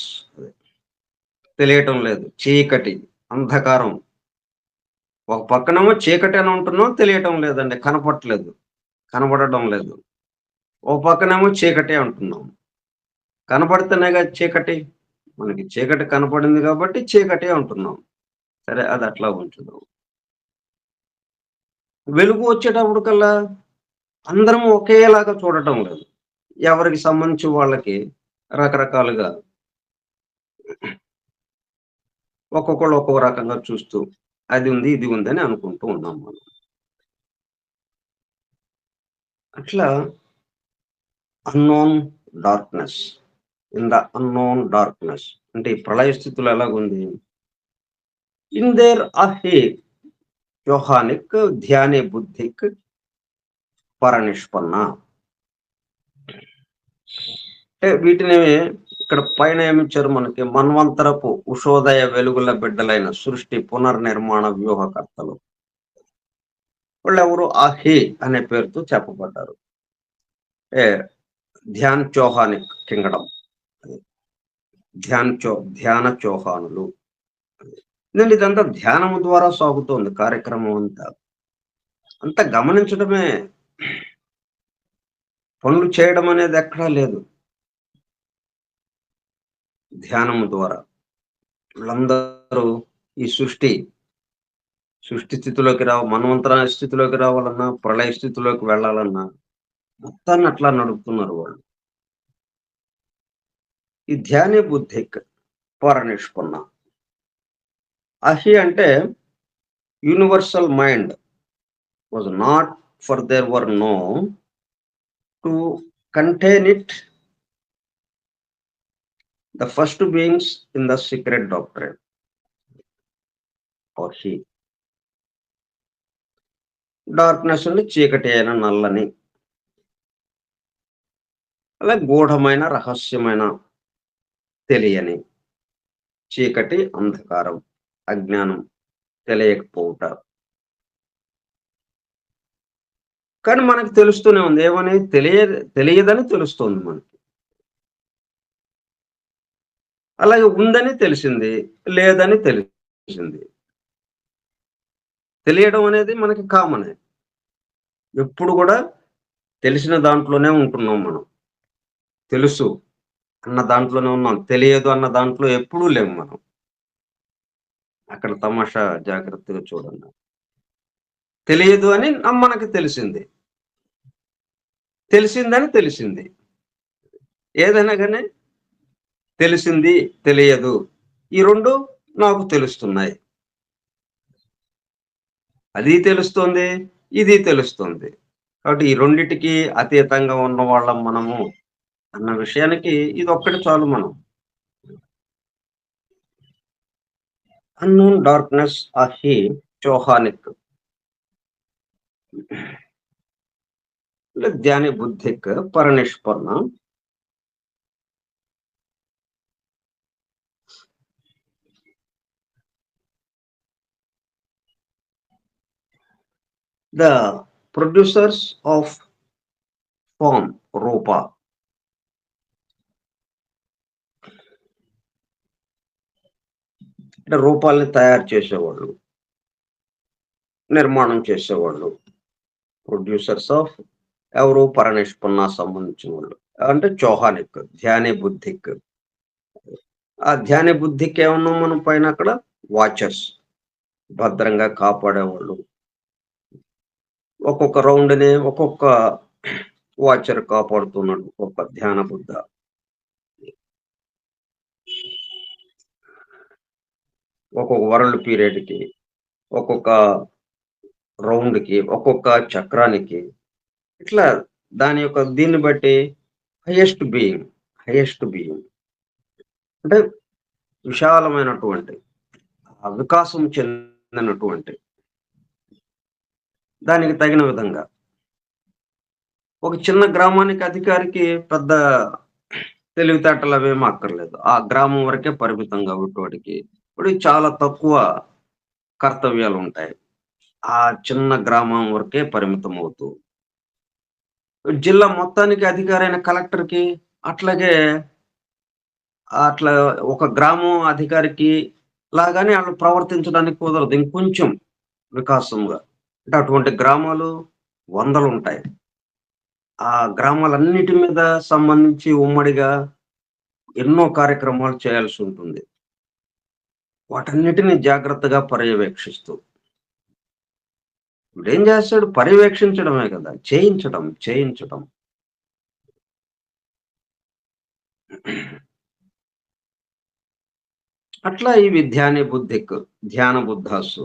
తెలియటం లేదు. చీకటి, అంధకారం. ఒక పక్కనేమో చీకటి అని అంటున్నాం, తెలియటం లేదండి. కనపడటం లేదు. ఓ పక్కనేమో చీకటి అంటున్నాం. కనపడితేనేగా చీకటి. మనకి చీకటి కనపడింది కాబట్టి చీకటి అంటున్నాం. సరే అది అట్లా ఉంచుదాం. వెలుగు వచ్చేటప్పటికల్లా అందరం ఒకేలాగా చూడటం లేదు. ఎవరికి సంబంధించి వాళ్ళకి రకరకాలుగా ఒక్కొక్కళ్ళు ఒక్కో రకంగా చూస్తూ అది ఉంది, ఇది ఉందని అనుకుంటూ ఉన్నాం మనం. అట్లా unknown darkness. In the unknown darkness అంటే ఈ ప్రళయ స్థితిలో ఎలాగుంది? In their Ahi chohanic dhyani buddhic paranishpanna. అంటే వీటిని ఇక్కడ పైన ఏమిచ్చారు మనకి? మన్వంతరపు ఉషోదయ వెలుగుల బిడ్డలైన సృష్టి పునర్నిర్మాణ వ్యూహకర్తలు. వాళ్ళెవరు? అహే అనే పేరుతో చెప్పబడ్డారు. ఏ ధ్యాన్ చోహానిక్ కింగడమ్. అది. ధ్యాన చోహానులు. ఎందుకంటే ఇదంతా ధ్యానము ద్వారా సాగుతోంది కార్యక్రమం అంతా. అంతా గమనించడమే. పనులు చేయడం అనేది ఎక్కడా లేదు. ధ్యానము ద్వారా. వీళ్ళందరూ ఈ సృష్టి స్థితిలోకి మన్వంతర స్థితిలోకి రావాలన్నా, ప్రళయ స్థితిలోకి వెళ్ళాలన్నా, మొత్తాన్ని అట్లా నడుపుతున్నారు వాళ్ళు. ఈ ధ్యానే బుద్ధిక్ పరనిష్పన్న. అహి అంటే universal mind was not for there were no to contain it the first beings in the secret doctrine are he. Darkness అంటే చీకటి అయిన నల్లని. అలాగే గూఢమైన, రహస్యమైన, తెలియని, చీకటి, అంధకారం, అజ్ఞానం, తెలియకపోవుట. కానీ మనకు తెలుస్తూనే ఉంది. ఏమని? తెలియదని తెలుస్తోంది మనకి. అలాగే ఉందని తెలిసింది. లేదని తెలిసింది. తెలియడం అనేది మనకి కామనే. ఎప్పుడు గూడా తెలిసిన దాంట్లోనే ఉంటున్నాం మనం. తెలుసు అన్న దాంట్లోనే ఉన్నాం. తెలియదు అన్న దాంట్లో ఎప్పుడూ లేము మనం. అక్కడ తమాషా జాగ్రత్తగా చూడండి. తెలియదు అని మనకి తెలిసింది. తెలిసిందని తెలిసింది. ఏదైనా గాని తెలిసింది, తెలియదు. ఈ 2 నాకు తెలుస్తున్నాయి. అది తెలుస్తోంది, ఇది తెలుస్తోంది. కాబట్టి ఈ రెండిటికి అతీతంగా ఉన్నవాళ్ళం మనము అన్న విషయానికి ఇదొక్కటి చాలు మనం. Unknown darkness Ahi chohanic dhyani buddhic paranishpanna the producers of form rupa. అంటే రూపాల్ని తయారు చేసేవాళ్ళు. నిర్మాణం చేసేవాళ్ళు. ప్రొడ్యూసర్స్ ఆఫ్ ఎవరు? పరనిష్పన్న సంబంధించిన వాళ్ళు. అంటే చోహానిక్, ధ్యాని బుద్ధిక్. ఆ ధ్యాని బుద్ధికి ఏమన్నాం మనం పైన అక్కడ? వాచర్స్. భద్రంగా కాపాడేవాళ్ళు. ఒక్కొక్క రౌండ్‌ని ఒక్కొక్క వాచర్ కాపాడుతున్నాడు. ఒక్కొక్క ధ్యాన బుద్ధ. ఒక్కొక్క వరల్డ్ పీరియడ్‌కి, ఒక్కొక్క రౌండ్‌కి, ఒక్కొక్క చక్రానికి ఇట్లా దాని యొక్క దీన్ని బట్టి హైయెస్ట్ బీయింగ్, హైయెస్ట్ బీయింగ్ అంటే విశాలమైనటువంటి వికాసం చెందినటువంటి దానికి తగిన విధంగా ఒక చిన్న గ్రామానికి అధికారికి పెద్ద తెలివితేటలవేమి అక్కర్లేదు. ఆ గ్రామం వరకే పరిమితం కాబట్టి వాడికి. వాడికి చాలా తక్కువ కర్తవ్యాలుంటాయి. ఆ చిన్న గ్రామం వరకే పరిమితమవుతూ. జిల్లా మొత్తానికి అధికారైన కలెక్టర్‌కి అట్లాగే అట్లా ఒక గ్రామం అధికారికి లాగానే ఆళ్ళు ప్రవర్తించడానికి కుదరదు. ఇంకొంచెం వికాసంగా. అంటే అటువంటి గ్రామాలు వందలుంటాయి. ఆ గ్రామాలన్నిటి మీద సంబంధించి ఉమ్మడిగా ఎన్నో కార్యక్రమాలు చేయాల్సుంటుంది. వాటన్నిటిని జాగ్రత్తగా పర్యవేక్షిస్తూ. ఇప్పుడేం చేస్తాడు? పర్యవేక్షించడమే కదా! చేయించడం, చేయించడం. అట్లా ఇవి ధ్యాని బుద్ధిక్, ధ్యాన బుద్ధాసు.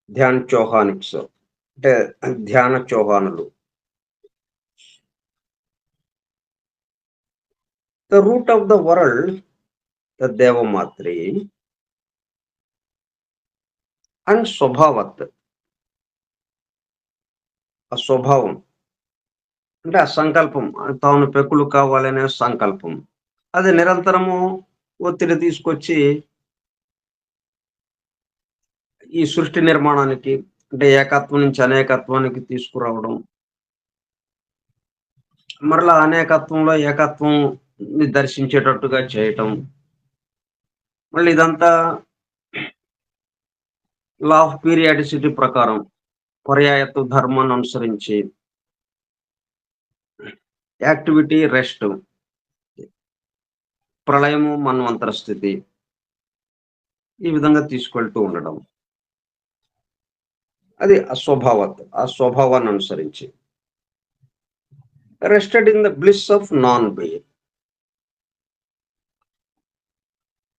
ధ్యాన్ చోహానిక్స్ అంటే ధ్యాన చోహానులు. The root of the world the Devamatri and Svabhavat. ఆ స్వభావం అంటే ఆ సంకల్పం తాను పెకులు కావాలనే సంకల్పం. అది నిరంతరము ఒత్తిడి తీసుకొచ్చి ఈ సృష్టి నిర్మాణానికి అంటే ఏకత్వం నుంచి అనేకత్వానికి తీసుకురావడం. మరలా అనేకత్వంలో ఏకత్వంని దర్శించేటట్టుగా చేయటం. మళ్ళీ ఇదంతా లా ఆఫ్ పీరియాడిసిటీ ప్రకారం పర్యాయత్వ ధర్మాన్ని అనుసరించి యాక్టివిటీ, రెస్ట్, ప్రళయము, మన్వంతర స్థితి ఈ విధంగా తీసుకెళ్తూ ఉండడం. అది అస్వభావత్. ఆ స్వభావాన్ని అనుసరించి. Rested in the bliss of non being.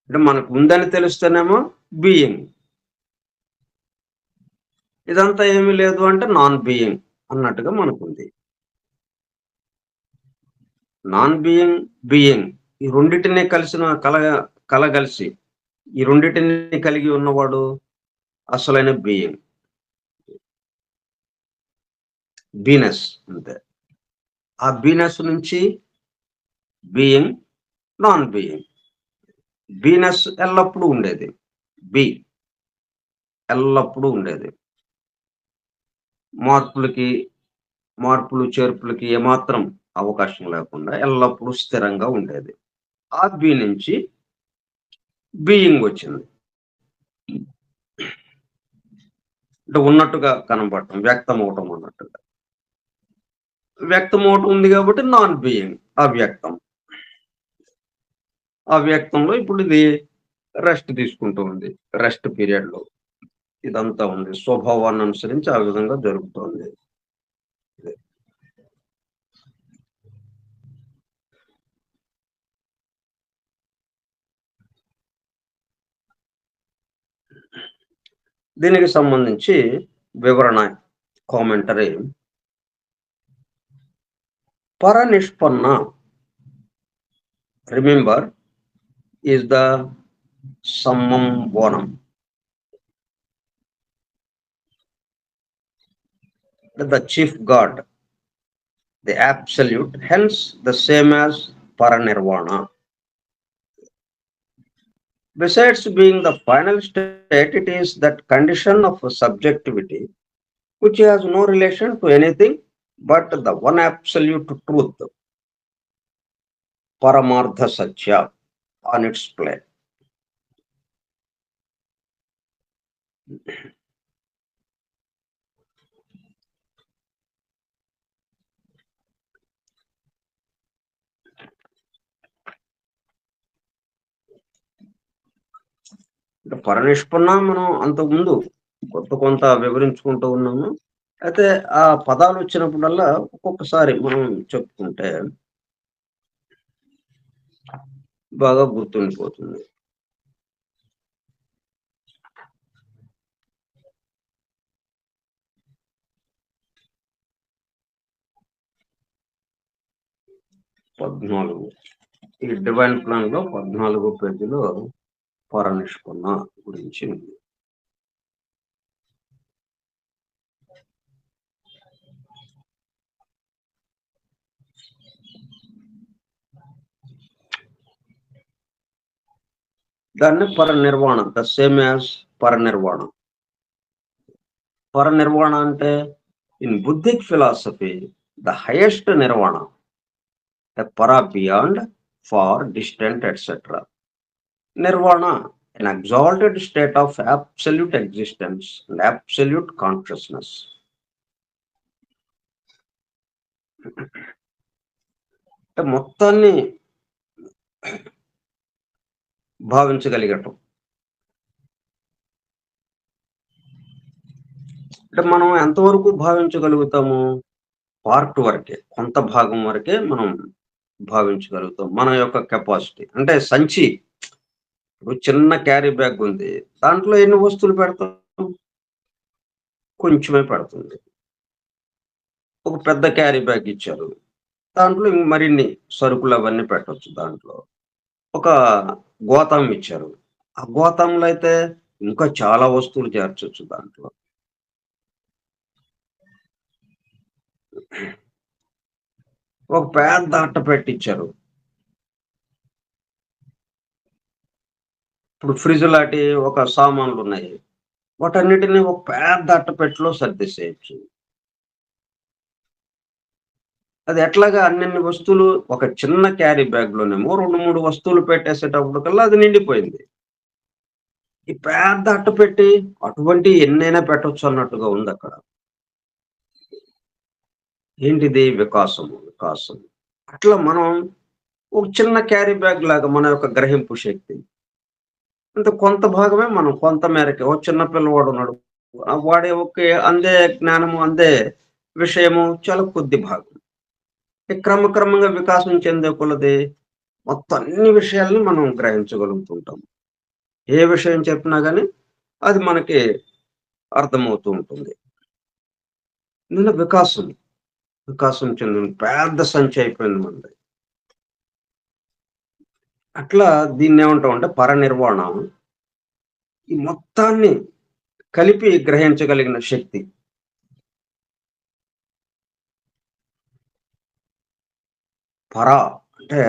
అంటే మనకు ఉందని తెలుస్తేనేమో బీయింగ్. ఇదంతా ఏమీ లేదు అంటే నాన్ బీయింగ్ అన్నట్టుగా మనకుంది. నాన్ బీయింగ్, బీయింగ్ ఈ రెండిటిని కలిసిన కలగలిసి ఈ రెండిటిని కలిగి ఉన్నవాడు అసలైన బీయింగ్. బీనెస్ అంతే. ఆ బీనెస్ నుంచి బీయింగ్, నాన్ బీయింగ్. బీనెస్ ఎల్లప్పుడూ ఉండేది. బి ఎల్లప్పుడూ ఉండేది. మార్పులకి, మార్పులు చేర్పులకి ఏమాత్రం అవకాశం లేకుండా ఎల్లప్పుడూ స్థిరంగా ఉండేది. ఆ బి నుంచి బీయింగ్ వచ్చింది. అంటే ఉన్నట్టుగా కనపడటం, వ్యక్తం అవటం అన్నట్టుగా. వ్యక్తం అవటం ఉంది కాబట్టి నాన్ బీయింగ్ అవ్యక్తం. అవ్యక్తంలో ఇప్పుడు ఇది రెస్ట్ తీసుకుంటూ ఉంది. రెస్ట్ పీరియడ్‌లో ఇదంతా ఉంది. స్వభావాన్ని అనుసరించి ఆ విధంగా జరుగుతోంది. దీనికి సంబంధించి వివరణ కామెంటరీ పరనిష్పన్న రిమెంబర్ ఈజ్ ద సమ్మం బోనం. The chief god, the absolute, hence the same as paranirvana. Besides being the final state, it is that condition of subjectivity which has no relation to anything but the one absolute truth, Paramartha Satya, on its plane. పరనిష్పన్న మనం అంతకుముందు కొంత వివరించుకుంటూ ఉన్నాము. అయితే ఆ పదాలు వచ్చినప్పుడల్లా ఒక్కొక్కసారి మనం చెప్పుకుంటే బాగా గుర్తుండిపోతుంది. పద్నాలుగు ఈ డివైన్ ప్లాన్ లో 14 పేజీలో పరనిష్పన్న గురించి ఉంది. దాన్ని paranirvana, the same as paranirvana. Paranirvana అంటే in buddhic philosophy the highest nirvana, para beyond, far distant, etc. Nirvana, an exalted state of absolute existence and absolute consciousness. మొత్తాన్ని భావించగలిగటం. అంటే మనం ఎంతవరకు భావించగలుగుతాము? పార్ట్ వరకే, కొంత భాగం వరకే మనం భావించగలుగుతాం. మన యొక్క కెపాసిటీ అంటే సంచి, ఇప్పుడు చిన్న క్యారీ బ్యాగ్ ఉంది, దాంట్లో ఎన్ని వస్తువులు పెడతాం? కొంచెమే పెడుతుంది. ఒక పెద్ద క్యారీ బ్యాగ్ ఇచ్చారు, దాంట్లో మరిన్ని సరుకులు అవన్నీ పెట్టొచ్చు. దాంట్లో ఒక గోతం ఇచ్చారు, ఆ గోతంలో అయితే ఇంకా చాలా వస్తువులు చేర్చొచ్చు. దాంట్లో ఒక పెద్ద అట్ట పెట్టిచ్చారు, ఇప్పుడు ఫ్రిడ్జ్ లాంటి ఒక సామాన్లు ఉన్నాయి, వాటన్నిటిని ఒక పెద్ద అట్టపెట్టెలో సర్దేసేయచ్చు. అది ఎట్లాగా అన్నన్ని వస్తువులు ఒక చిన్న క్యారీ బ్యాగ్ లోనేమో 2-3 వస్తువులు పెట్టేసేటప్పుడు కల్లా అది నిండిపోయింది. ఈ పెద్ద అట్ట పెట్టి అటువంటి ఎన్నైనా పెట్టొచ్చు అన్నట్టుగా ఉంది అక్కడ. ఏంటిది? వికాసము, వికాసం. అట్లా మనం ఒక చిన్న క్యారీ బ్యాగ్ లాగా మన యొక్క గ్రహింపు శక్తి అంటే కొంత భాగమే మనం కొంత మేరకే. ఒక చిన్న పిల్లవాడు ఉన్నాడు, వాడి ఒకే అందే జ్ఞానము, అందే విషయము చాలా కొద్ది భాగం. క్రమక్రమంగా వికాసం చెందే కొలది మొత్తం అన్ని విషయాలను మనం గ్రహించగలుగుతుంటాం. ఏ విషయం చెప్పినా గానీ అది మనకి అర్థమవుతూ ఉంటుంది. ఇందులో వికాసం చెందిన పెద్ద సంచి అయిపోయింది మనది. అట్లా దీన్ని ఏమంటామంటే పరనిర్వాణ. ఈ మొత్తాన్ని కలిపి గ్రహించగలిగిన శక్తి. పర అంటే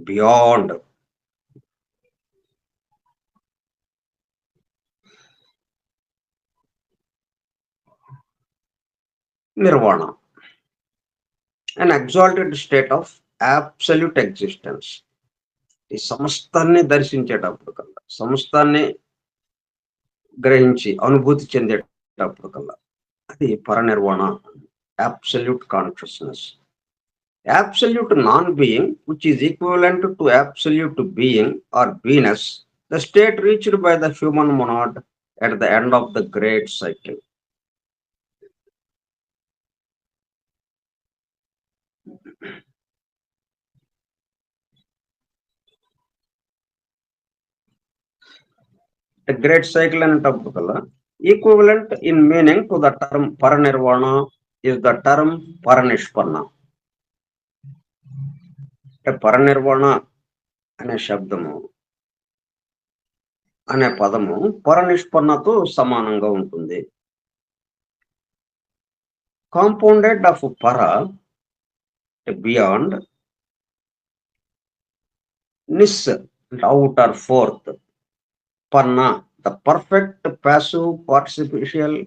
beyond. Nirvana an exalted state of absolute existence. ఈ సమస్తాన్ని దర్శించేటప్పుడు కల్లా, సమస్తాన్ని గ్రహించి అనుభూతి చెందేటప్పుడు కల్లా అది paranirvana. Absolute consciousness, absolute non-being, which is equivalent to absolute being or beingness, the state reached by the human monad at the end of the great cycle. The great cycle అనేటప్పుడు కల్లా equivalent in meaning to the term paranirvana is the term paranishpanna. Paranirvana అనే శబ్దము అనే పదము పరనిష్పన్నతో సమానంగా ఉంటుంది. Compounded of para beyond, nis out or forth, panna the perfect passive participial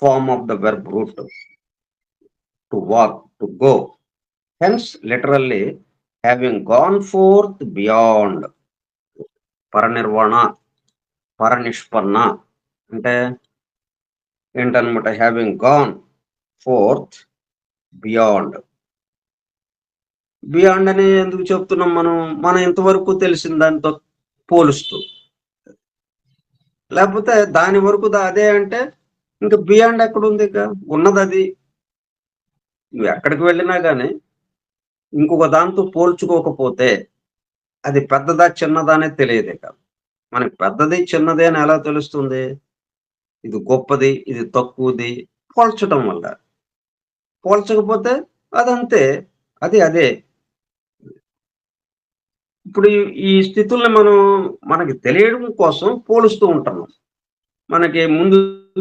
form of the verb root to walk, to go. Hence, literally, having gone forth beyond. Paranirvana, paranishpanna అంటే ఏంటనమాట? Having gone forth beyond. Beyond అని ఎందుకు చెప్తున్నాం? మనం ఇంతవరకు తెలిసిన దానితో పోలుస్తూ, లేకపోతే దాని వరకు అదే అంటే ఇంకా బియాండ్ ఎక్కడుంది? ఇక ఉన్నది అది. నువ్వు ఎక్కడికి వెళ్ళినా కానీ ఇంకొక దాంతో పోల్చుకోకపోతే అది పెద్దదా చిన్నదా అనేది తెలియదే కాదు. మనకి పెద్దది చిన్నది అని ఎలా తెలుస్తుంది? ఇది గొప్పది, ఇది తక్కువది పోల్చడం వల్ల. పోల్చకపోతే అదంతే, అది అదే. ఇప్పుడు ఈ స్థితుల్ని మనకి తెలియడం కోసం పోలుస్తూ ఉంటున్నాం. మనకి ముందు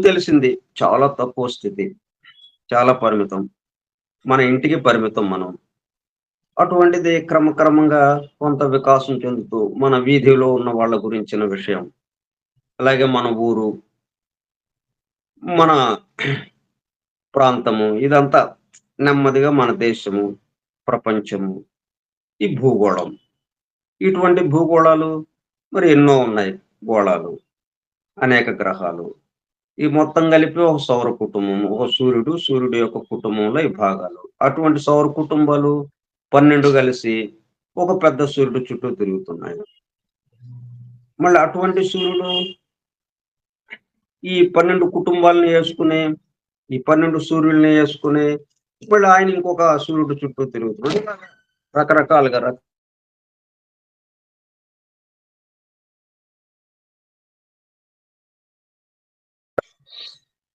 తెలిసింది చాలా తక్కువ స్థితి, చాలా పరిమితం, మన ఇంటికి పరిమితం మనం. అటువంటిది క్రమక్రమంగా కొంత వికాసం చెందుతూ మన వీధిలో ఉన్న వాళ్ళ గురించిన విషయం, అలాగే మన ఊరు, మన ప్రాంతము, ఇదంతా నెమ్మదిగా మన దేశము, ప్రపంచము, ఈ భూగోళం, ఇటువంటి భూగోళాలు మరి ఎన్నో ఉన్నాయి. గోళాలు, అనేక గ్రహాలు, ఈ మొత్తం కలిపి ఒక సౌర కుటుంబం, ఒక సూర్యుడు, సూర్యుడు యొక్క కుటుంబంలో ఈ భాగాలు. అటువంటి సౌర కుటుంబాలు 12 కలిసి ఒక పెద్ద సూర్యుడు చుట్టూ తిరుగుతున్నాయి. మళ్ళీ అటువంటి సూర్యుడు ఈ 12 కుటుంబాలను వేసుకుని, ఈ 12 సూర్యుల్ని వేసుకుని మళ్ళీ ఆయన ఇంకొక సూర్యుడు చుట్టూ తిరుగుతున్నాడు. రకరకాలుగా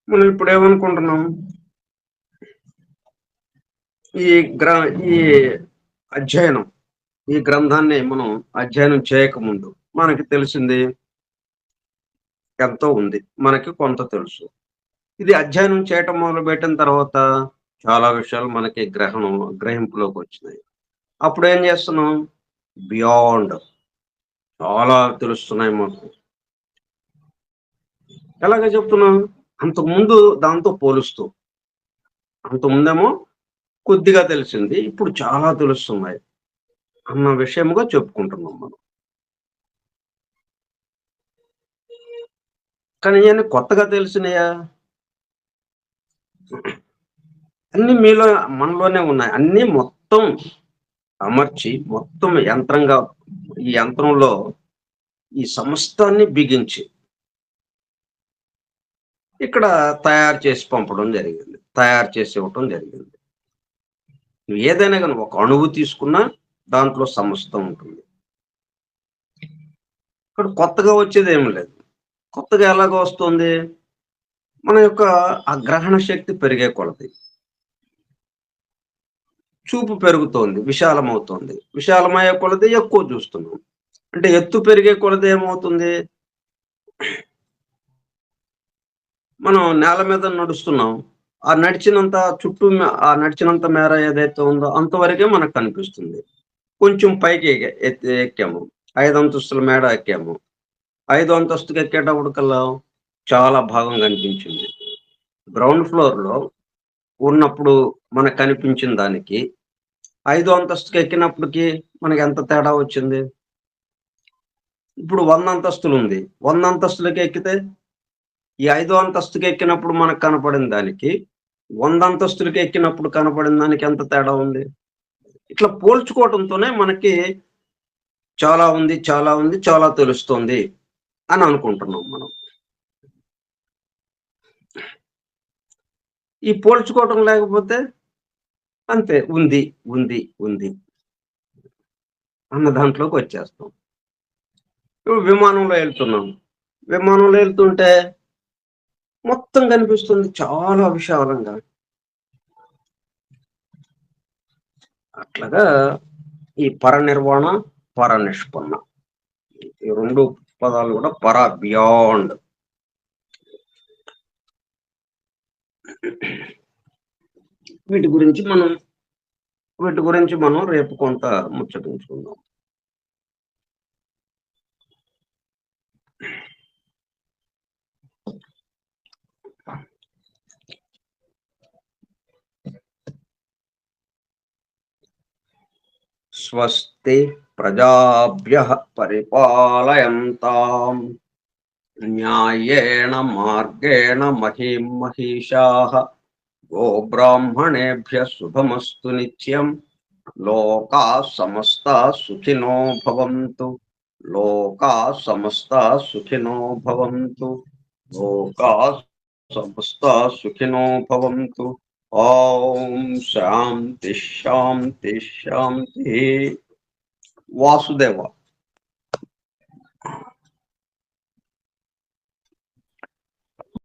మనం ఇప్పుడు ఏమనుకుంటున్నాం? ఈ అధ్యయనం, ఈ గ్రంథాన్ని మనం అధ్యయనం చేయకముందు మనకి తెలిసింది ఎంతో ఉంది, మనకి కొంత తెలుసు. ఇది అధ్యయనం చేయటం మొదలుపెట్టిన తర్వాత చాలా విషయాలు మనకి గ్రహింపులోకి వచ్చినాయి. అప్పుడు ఏం చేస్తున్నాం? బియాండ్ చాలా తెలుస్తున్నాయి మాకు. ఎలాగ చెప్తున్నాం? అంతకుముందు దాంతో పోలుస్తూ, అంతకుముందేమో కొద్దిగా తెలిసింది, ఇప్పుడు చాలా తెలుస్తున్నాయి అన్న విషయముగా చెప్పుకుంటున్నాం మనం. కానీ ఇవన్నీ కొత్తగా తెలిసినాయా? అన్ని మీలో, మనలోనే ఉన్నాయి. అన్ని మొత్తం అమర్చి, మొత్తం యంత్రంగా, ఈ యంత్రంలో ఈ సమస్తాన్ని బిగించి ఇక్కడ తయారు చేసి పంపడం జరిగింది, తయారు చేసి ఇవ్వటం జరిగింది. నువ్వు ఏదైనా కానీ ఒక అణువు తీసుకున్నా దాంట్లో సమస్తం ఉంటుంది. ఇక్కడ కొత్తగా వచ్చేది ఏమి లేదు. కొత్తగా ఎలాగ వస్తుంది? మన యొక్క ఆ గ్రహణ శక్తి పెరిగే కొలది. చూపు పెరుగుతోంది, విశాలమవుతోంది. విశాలమయ్యే కొలది ఎక్కువ చూస్తున్నాం. అంటే ఎత్తు పెరిగే కొలది ఏమవుతుంది? మనం నేల మీద నడుస్తున్నాం. ఆ నడిచినంత చుట్టూ ఆ నడిచినంత మేర ఏదైతే ఉందో అంతవరకే మనకు కనిపిస్తుంది. కొంచెం పైకి ఎక్కాము. 5 అంతస్తుల మేడ ఎక్కాము. 5 అంతస్తుకి ఎక్కేటప్పటికల్లా చాలా భాగం కనిపించింది. గ్రౌండ్ ఫ్లోర్‌లో ఉన్నప్పుడు మనకు కనిపించిన దానికి, 5 అంతస్తుకి ఎక్కినప్పటికి మనకెంత తేడా వచ్చింది? ఇప్పుడు 100 అంతస్తులుంది. 100 అంతస్తులకి ఎక్కితే, ఈ 5 అంతస్తుకి ఎక్కినప్పుడు మనకు కనపడిన దానికి, 100 అంతస్తులకి ఎక్కినప్పుడు కనపడిన దానికి ఎంత తేడా ఉంది? ఇట్లా పోల్చుకోవడంతోనే మనకి చాలా ఉంది, చాలా ఉంది, చాలా తెలుస్తోంది అని అనుకుంటున్నాం మనం. ఈ పోల్చుకోవటం లేకపోతే అంతే ఉంది, ఉంది, ఉంది అన్న దాంట్లోకొచ్చేస్తాం. ఇప్పుడు విమానంలో ఎళ్తున్నాం. విమానంలో ఎళ్తుంటే మొత్తం కనిపిస్తుంది చాలా విశాలంగా. అట్లాగా ఈ పరనిర్వాణ, పరనిష్పన్న. ఈ 2 పదాలు కూడా బియాండ్. వీటి గురించి మనం రేపు కొంత ముచ్చటించుకుందాం. స్వస్తి ప్రజాభ్యః పరిపాలయంతాం న్యాయేణ మార్గేణ మహీం మహిషాః గోబ్రాహ్మణేభ్యः శుభమస్తు నిత్యం లోకాః సమస్తాః సుఖినో భవంతు లోకాః సమస్తాః సుఖినో భవంతు లోకాః సమస్తాః సుఖినో భవంతు. ఓం శాంతి శాంతి శాంతి. వాసుదేవ.